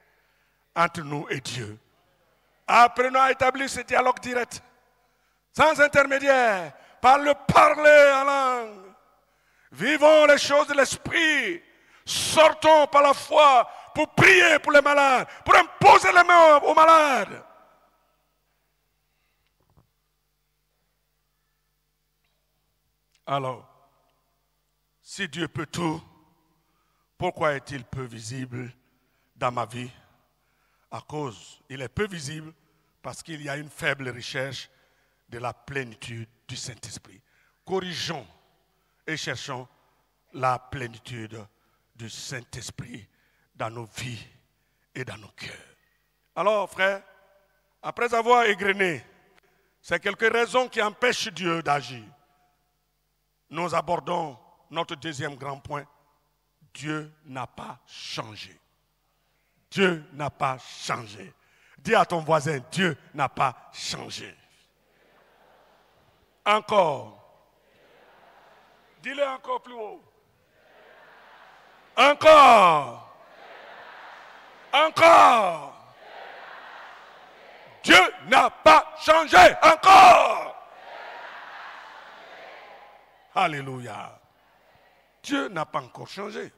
entre nous et Dieu. Apprenons à établir ce dialogue direct, sans intermédiaire, par le parler en langue. Vivons les choses de l'esprit. Sortons par la foi pour prier pour les malades, pour imposer les mains aux malades. Alors, si Dieu peut tout, pourquoi est-il peu visible dans ma vie? À cause, il est peu visible parce qu'il y a une faible recherche de la plénitude du Saint-Esprit. Corrigeons et cherchons la plénitude du Saint-Esprit dans nos vies et dans nos cœurs. Alors, frères, après avoir égrené ces quelques raisons qui empêchent Dieu d'agir, nous abordons notre deuxième grand point. Dieu n'a pas changé. Dieu n'a pas changé. Dis à ton voisin, Dieu n'a pas changé. Encore. Dis-le encore plus haut. Encore. Encore. Dieu n'a pas changé. Encore. Alléluia. Dieu n'a pas encore changé.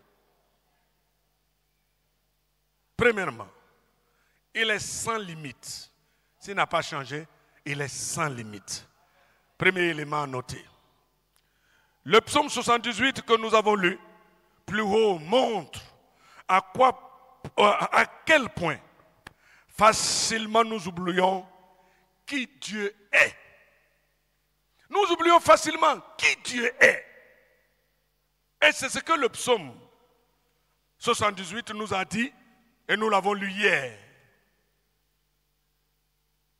Premièrement, il est sans limite. S'il n'a pas changé, il est sans limite. Premier élément à noter. Le psaume 78 que nous avons lu, plus haut, montre à quel point facilement nous oublions qui Dieu est. Nous oublions facilement qui Dieu est. Et c'est ce que le psaume 78 nous a dit. Et nous l'avons lu hier.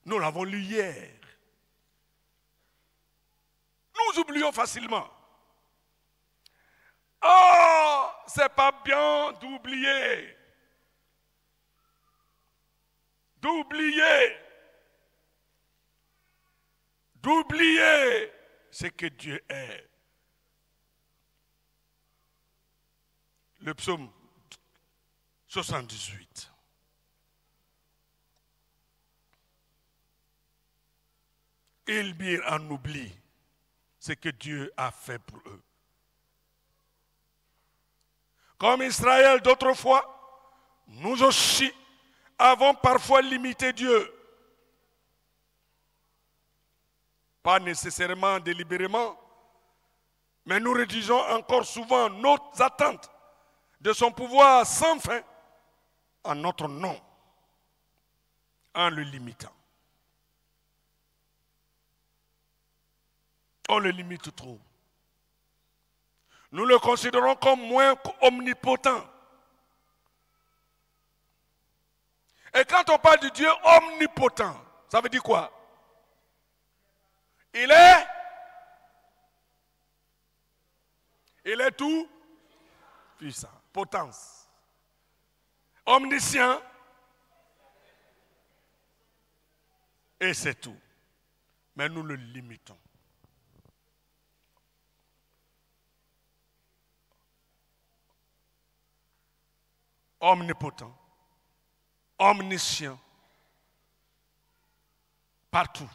Nous l'avons lu hier. Nous oublions facilement. Oh, c'est pas bien d'oublier. D'oublier ce que Dieu est. Le psaume 78. Ils mirent en oubli ce que Dieu a fait pour eux. Comme Israël d'autrefois, nous aussi avons parfois limité Dieu. Pas nécessairement délibérément, mais nous rédigeons encore souvent nos attentes de son pouvoir sans fin en notre nom, en le limitant. On le limite trop. Nous le considérons comme moins omnipotent. Et quand on parle de Dieu omnipotent, ça veut dire quoi? Il est tout puissant, potence. Omniscient, et c'est tout. Mais nous le limitons. Omnipotent, omniscient, partout,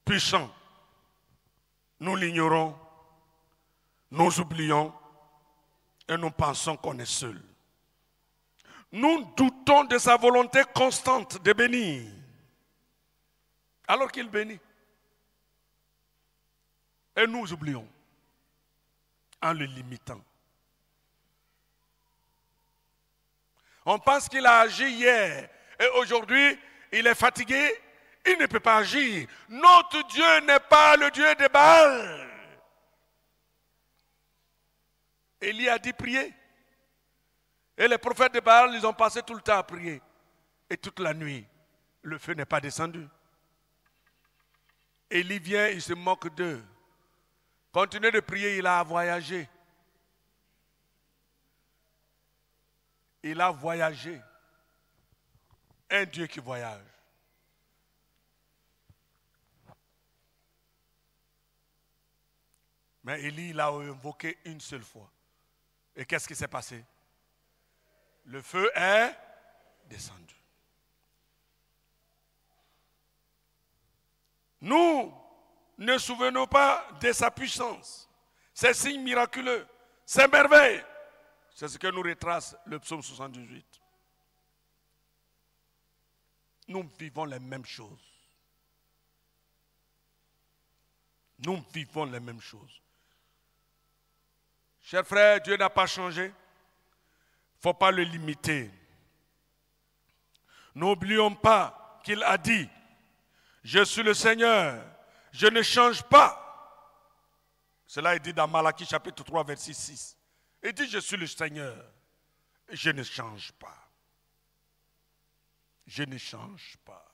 puissant. Nous l'ignorons, nous oublions et nous pensons qu'on est seul. Nous doutons de sa volonté constante de bénir, alors qu'il bénit. Et nous oublions en le limitant. On pense qu'il a agi hier et aujourd'hui il est fatigué, il ne peut pas agir. Notre Dieu n'est pas le Dieu des Baals. Élie a dit prier. Et les prophètes de Baal, ils ont passé tout le temps à prier. Et toute la nuit, le feu n'est pas descendu. Élie vient, il se moque d'eux. Continuez de prier, il a voyagé. Il a voyagé. Un Dieu qui voyage. Mais Élie, il a invoqué une seule fois. Et qu'est-ce qui s'est passé? Le feu est descendu. Nous ne souvenons pas de sa puissance, ses signes miraculeux, ses merveilles. C'est ce que nous retrace le psaume 78. Nous vivons les mêmes choses. Nous vivons les mêmes choses. Chers frères, Dieu n'a pas changé. Il ne faut pas le limiter. N'oublions pas qu'il a dit, je suis le Seigneur, je ne change pas. Cela est dit dans Malachie chapitre 3, verset 6. Il dit, je suis le Seigneur, je ne change pas. Je ne change pas.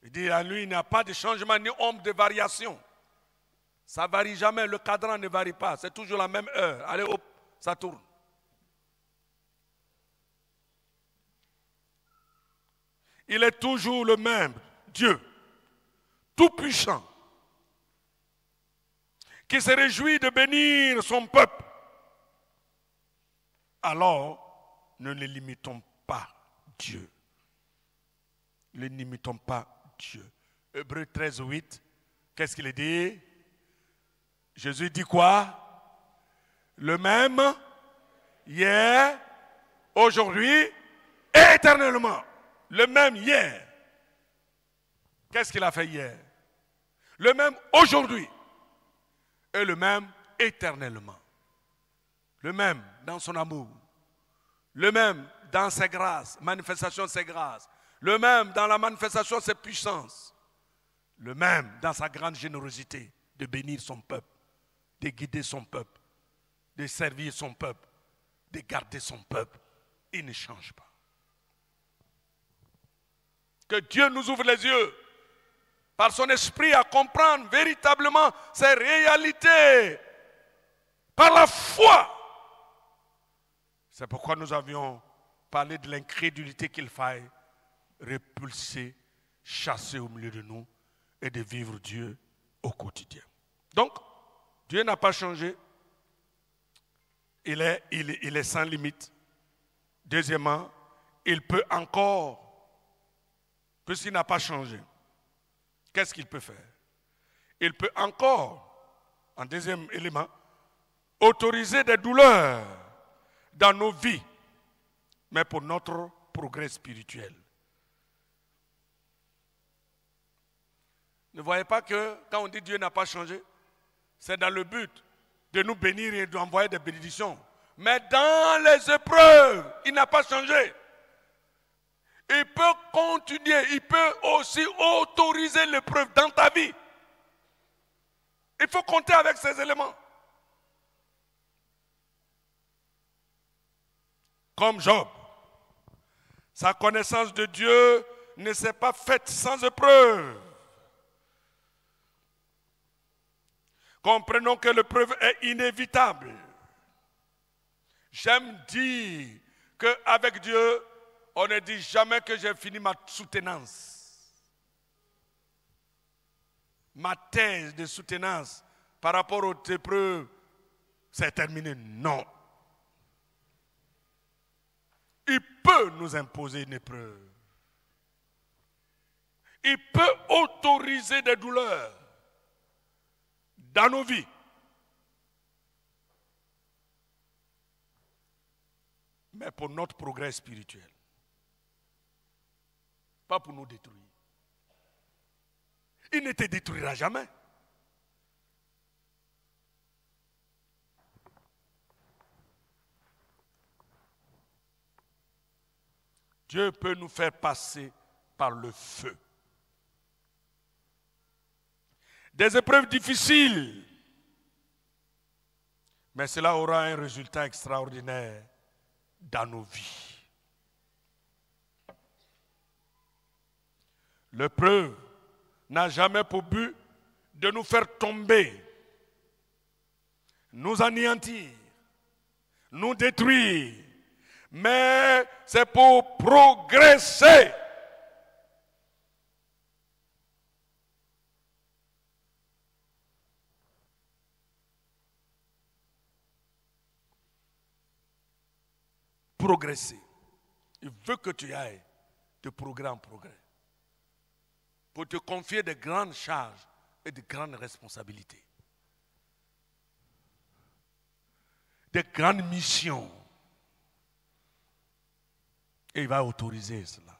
Il dit, à lui, il n'y a pas de changement ni ombre de variation. Ça ne varie jamais, le cadran ne varie pas, c'est toujours la même heure. Allez, hop, ça tourne. Il est toujours le même Dieu, tout-puissant, qui se réjouit de bénir son peuple. Alors, ne le limitons pas Dieu. Ne limitons pas Dieu. Hébreux 13, 8, qu'est-ce qu'il dit? Jésus dit quoi? Le même hier, aujourd'hui et éternellement. Le même hier. Qu'est-ce qu'il a fait hier? Le même aujourd'hui et le même éternellement. Le même dans son amour. Le même dans ses grâces, manifestation de ses grâces. Le même dans la manifestation de ses puissances. Le même dans sa grande générosité de bénir son peuple, de guider son peuple, de servir son peuple, de garder son peuple. Il ne change pas. Que Dieu nous ouvre les yeux par son esprit à comprendre véritablement ces réalités par la foi. C'est pourquoi nous avions parlé de l'incrédulité qu'il faille repulser, chasser au milieu de nous et de vivre Dieu au quotidien. Donc, Dieu n'a pas changé. Il est sans limite. Deuxièmement, il peut encore, puisqu'il n'a pas changé, qu'est-ce qu'il peut faire? Il peut encore, en deuxième élément, autoriser des douleurs dans nos vies, mais pour notre progrès spirituel. Ne voyez pas que quand on dit Dieu n'a pas changé, c'est dans le but de nous bénir et d'envoyer des bénédictions. Mais dans les épreuves, il n'a pas changé. Il peut continuer, il peut aussi autoriser l'épreuve dans ta vie. Il faut compter avec ces éléments. Comme Job, sa connaissance de Dieu ne s'est pas faite sans épreuve. Comprenons que l'épreuve est inévitable. J'aime dire qu'avec Dieu, on ne dit jamais que j'ai fini ma soutenance. Ma thèse de soutenance par rapport aux épreuves, c'est terminé. Non. Il peut nous imposer une épreuve. Il peut autoriser des douleurs dans nos vies. Mais pour notre progrès spirituel. Pas pour nous détruire. Il ne te détruira jamais. Dieu peut nous faire passer par le feu. Des épreuves difficiles, mais cela aura un résultat extraordinaire dans nos vies. L'épreuve n'a jamais pour but de nous faire tomber, nous anéantir, nous détruire, mais c'est pour progresser. Progresser. Il veut que tu ailles de progrès en progrès. Pour te confier de grandes charges et de grandes responsabilités. De grandes missions. Et il va autoriser cela.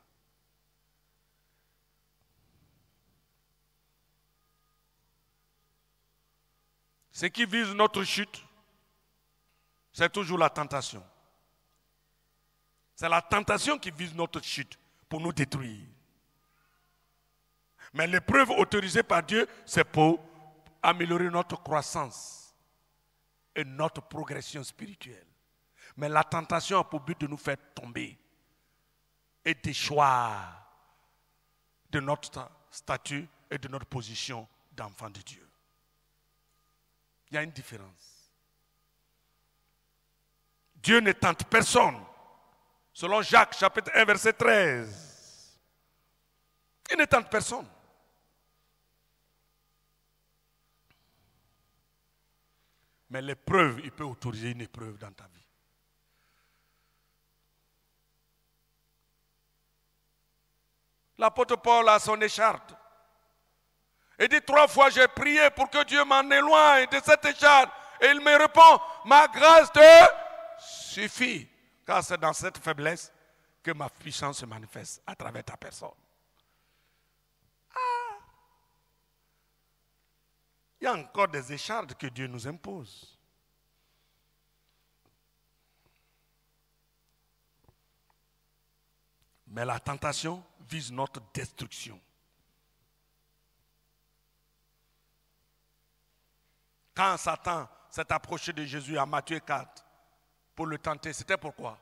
Ce qui vise notre chute, c'est toujours la tentation. C'est la tentation qui vise notre chute pour nous détruire. Mais l'épreuve autorisée par Dieu, c'est pour améliorer notre croissance et notre progression spirituelle. Mais la tentation a pour but de nous faire tomber et déchoir de notre statut et de notre position d'enfant de Dieu. Il y a une différence. Dieu ne tente personne. Selon Jacques, chapitre 1, verset 13. Il ne tente personne. Mais l'épreuve, il peut autoriser une épreuve dans ta vie. L'apôtre Paul a son écharpe. Il dit 3 fois, j'ai prié pour que Dieu m'en éloigne de cette écharpe. Et il me répond, ma grâce te suffit. Car c'est dans cette faiblesse que ma puissance se manifeste à travers ta personne. Il y a encore des échardes que Dieu nous impose. Mais la tentation vise notre destruction. Quand Satan s'est approché de Jésus à Matthieu 4 pour le tenter, c'était pourquoi?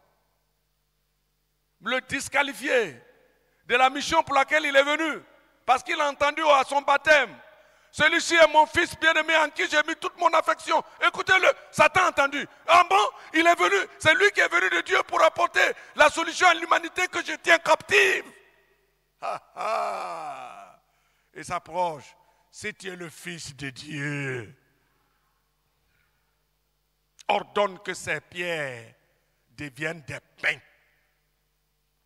Le disqualifier de la mission pour laquelle il est venu. Parce qu'il a entendu à son baptême. Celui-ci est mon fils bien-aimé en qui j'ai mis toute mon affection. Écoutez-le, Satan a entendu. Ah bon, il est venu. C'est lui qui est venu de Dieu pour apporter la solution à l'humanité que je tiens captive. Et s'approche. Si tu es le fils de Dieu, ordonne que ces pierres deviennent des pains.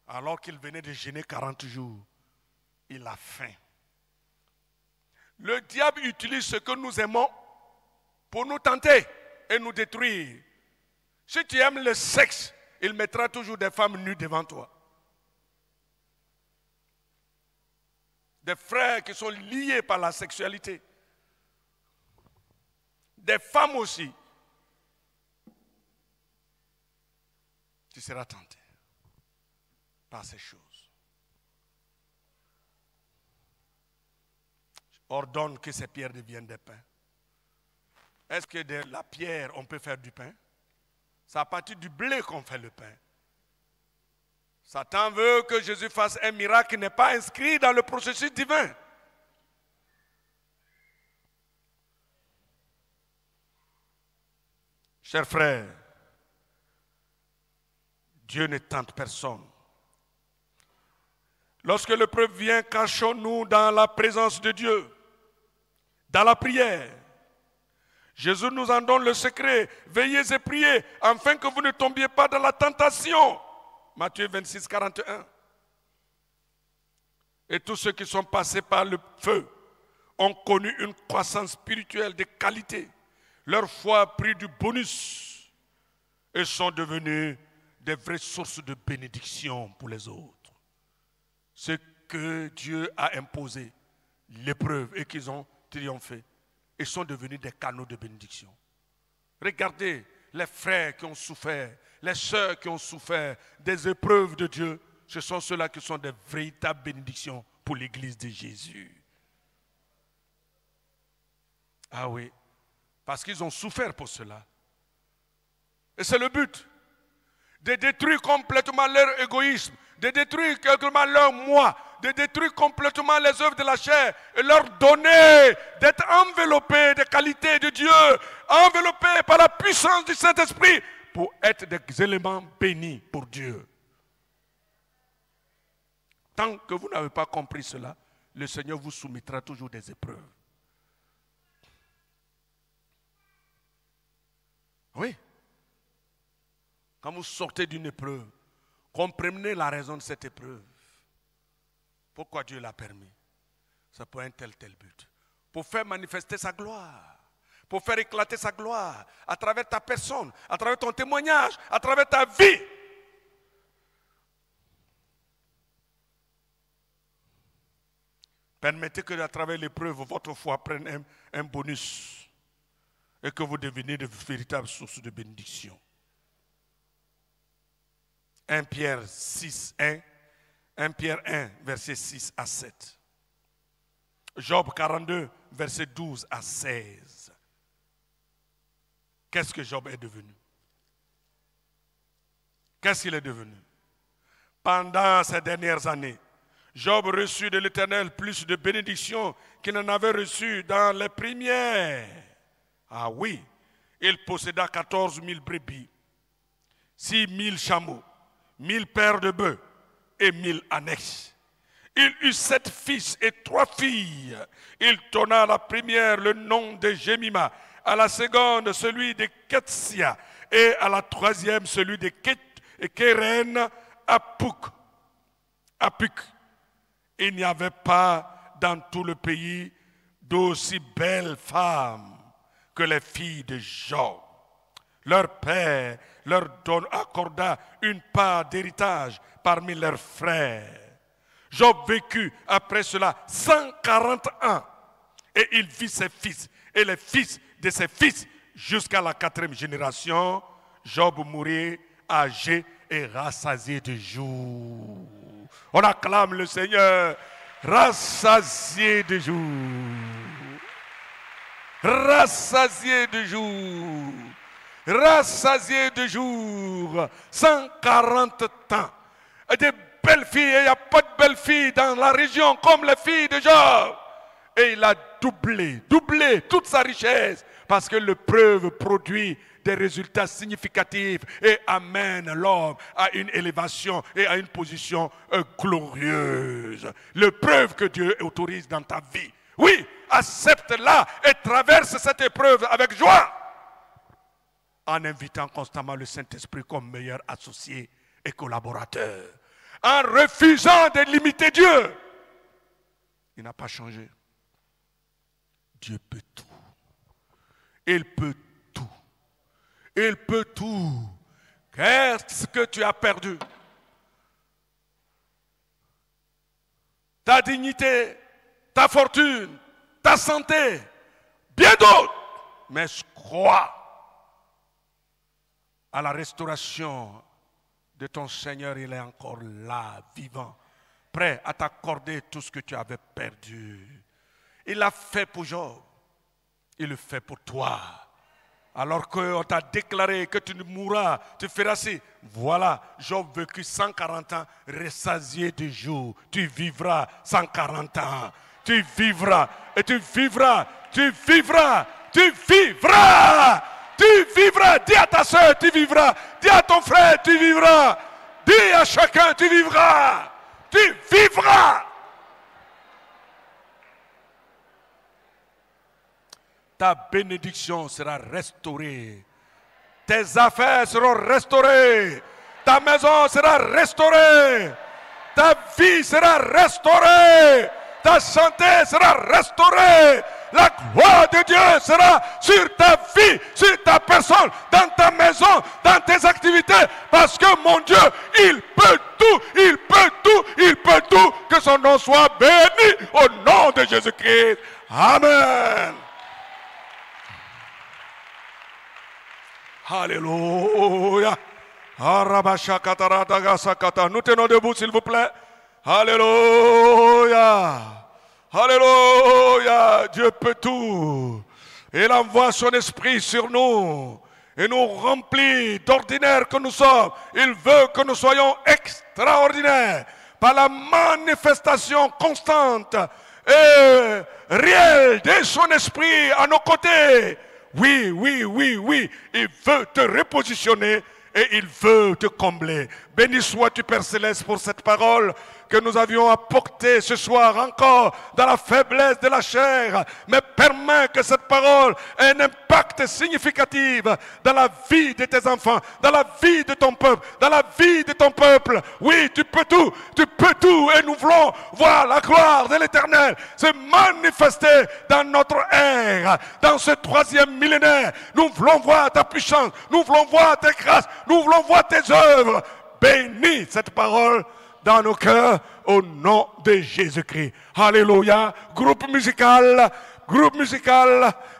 Alors qu'il venait de jeûner 40 jours, il a faim. Le diable utilise ce que nous aimons pour nous tenter et nous détruire. Si tu aimes le sexe, il mettra toujours des femmes nues devant toi. Des frères qui sont liés par la sexualité. Des femmes aussi. Tu seras tenté par ces choses. Ordonne que ces pierres deviennent des pains. Est-ce que de la pierre, on peut faire du pain? C'est à partir du blé qu'on fait le pain. Satan veut que Jésus fasse un miracle qui n'est pas inscrit dans le processus divin. Chers frères, Dieu ne tente personne. Lorsque l'épreuve vient, cachons-nous dans la présence de Dieu, dans la prière. Jésus nous en donne le secret. Veillez et priez, afin que vous ne tombiez pas dans la tentation. Matthieu 26, 41. Et tous ceux qui sont passés par le feu ont connu une croissance spirituelle de qualité. Leur foi a pris du bonus et sont devenus des vraies sources de bénédiction pour les autres. Ce que Dieu a imposé, l'épreuve, et qu'ils ont triomphé, ils sont devenus des canaux de bénédiction. Regardez les frères qui ont souffert, les sœurs qui ont souffert des épreuves de Dieu, ce sont ceux-là qui sont des véritables bénédictions pour l'Église de Jésus. Ah oui, parce qu'ils ont souffert pour cela. Et c'est le but, de détruire complètement leur égoïsme, de détruire complètement leur moi, de détruire complètement les œuvres de la chair et leur donner d'être enveloppés des qualités de Dieu, enveloppés par la puissance du Saint-Esprit pour être des éléments bénis pour Dieu. Tant que vous n'avez pas compris cela, le Seigneur vous soumettra toujours des épreuves. Oui. Quand vous sortez d'une épreuve, comprenez la raison de cette épreuve. Pourquoi Dieu l'a permis? C'est pour un tel but. Pour faire manifester sa gloire. Pour faire éclater sa gloire. À travers ta personne, à travers ton témoignage, à travers ta vie. Permettez que à travers l'épreuve, votre foi prenne un bonus. Et que vous deveniez de véritables sources de bénédiction. 1 Pierre 6, 1 Pierre 1, verset 6 à 7. Job 42, verset 12 à 16. Qu'est-ce que Job est devenu? Qu'est-ce qu'il est devenu? Pendant ces dernières années, Job reçut de l'Éternel plus de bénédictions qu'il n'en avait reçu dans les premières. Ah oui, il posséda 14 000 brebis, 6 000 chameaux, 1000 paires de bœufs et 1000 annexes. Il eut 7 fils et 3 filles. Il donna à la première le nom de Jemima, à la seconde celui de Ketsia et à la troisième celui de Keren Apuk. Il n'y avait pas dans tout le pays d'aussi belles femmes que les filles de Job. Leur père leur accorda une part d'héritage parmi leurs frères. Job vécut après cela 140 ans et il vit ses fils et les fils de ses fils jusqu'à la 4e génération. Job mourut âgé et rassasié de jours. On acclame le Seigneur, rassasié de jours. Rassasié de jours. Rassasié de jours, 140 ans, et des belles filles et il n'y a pas de belles filles dans la région comme les filles de Job. Et il a doublé toute sa richesse parce que l'épreuve produit des résultats significatifs et amène l'homme à une élévation et à une position glorieuse. L'épreuve que Dieu autorise dans ta vie. Oui, accepte-la et traverse cette épreuve avec joie en invitant constamment le Saint-Esprit comme meilleur associé et collaborateur. En refusant de limiter Dieu. Il n'a pas changé. Dieu peut tout. Il peut tout. Il peut tout. Qu'est-ce que tu as perdu? Ta dignité, ta fortune, ta santé, bien d'autres. Mais je crois à la restauration de ton Seigneur. Il est encore là, vivant, prêt à t'accorder tout ce que tu avais perdu. Il l'a fait pour Job. Il le fait pour toi. Alors qu'on t'a déclaré que tu ne mourras, tu feras ci. Voilà, Job vécu 140 ans, rassasié de jours. Tu vivras 140 ans. Tu vivras et tu vivras, tu vivras, tu vivras. Tu vivras. Dis à ta soeur, tu vivras. Dis à ton frère, tu vivras. Dis à chacun, tu vivras. Tu vivras. Ta bénédiction sera restaurée. Tes affaires seront restaurées. Ta maison sera restaurée. Ta vie sera restaurée. Ta santé sera restaurée. La gloire de Dieu sera sur ta vie, sur ta personne, dans ta maison, dans tes activités. Parce que mon Dieu, il peut tout, il peut tout, il peut tout. Que son nom soit béni au nom de Jésus-Christ. Amen. Alléluia. Nous tenons debout, s'il vous plaît. Alléluia. Alléluia. Dieu peut tout. Il envoie son esprit sur nous et nous remplit d'ordinaire que nous sommes. Il veut que nous soyons extraordinaires par la manifestation constante et réelle de son esprit à nos côtés. Oui, oui, oui, oui. Il veut te repositionner et il veut te combler. Béni sois-tu, Père Céleste, pour cette parole que nous avions apportée ce soir encore dans la faiblesse de la chair. Mais permets que cette parole ait un impact significatif dans la vie de tes enfants, dans la vie de ton peuple, dans la vie de ton peuple. Oui, tu peux tout et nous voulons voir la gloire de l'Éternel se manifester dans notre ère, dans ce 3e millénaire. Nous voulons voir ta puissance, nous voulons voir tes grâces, nous voulons voir tes œuvres. Bénis cette parole dans nos cœurs au nom de Jésus-Christ. Alléluia. Groupe musical,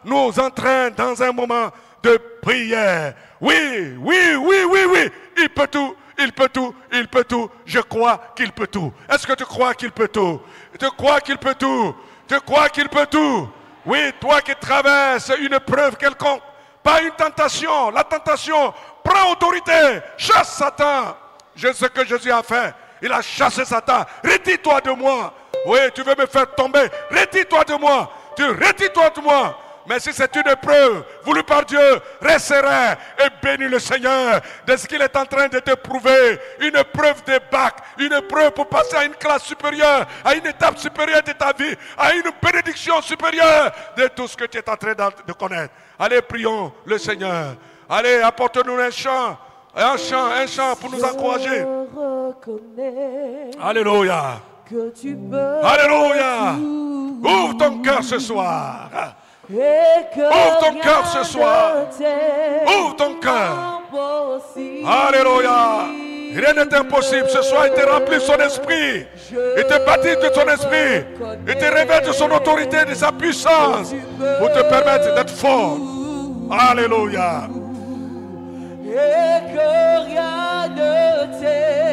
nous entraîne dans un moment de prière. Oui, oui, oui, oui, oui. Il peut tout, il peut tout, il peut tout. Je crois qu'il peut tout. Est-ce que tu crois qu'il peut tout? Tu crois qu'il peut tout? Tu crois qu'il peut tout? Oui, toi qui traverses une épreuve quelconque, pas une tentation. La tentation prend autorité, chasse Satan. Je sais ce que Jésus a fait. Il a chassé Satan. Retire-toi de moi. Oui, tu veux me faire tomber. Retire-toi de moi. Tu retire-toi de moi. Mais si c'est une épreuve voulue par Dieu, reste serein et bénis le Seigneur de ce qu'il est en train de te prouver. Une épreuve de bac, une épreuve pour passer à une classe supérieure, à une étape supérieure de ta vie, à une bénédiction supérieure de tout ce que tu es en train de connaître. Allez, prions le Seigneur. Allez, apporte-nous un chant pour nous encourager. Alléluia. Alléluia. Ouvre ton cœur ce soir. Ouvre ton cœur ce soir. Ouvre ton cœur. Alléluia. Rien n'est impossible. Ce soir, il te remplit son esprit. Il te baptise de son esprit. Il te révèle de son autorité, de sa puissance pour te permettre d'être fort. Alléluia. Et que rien ne t'est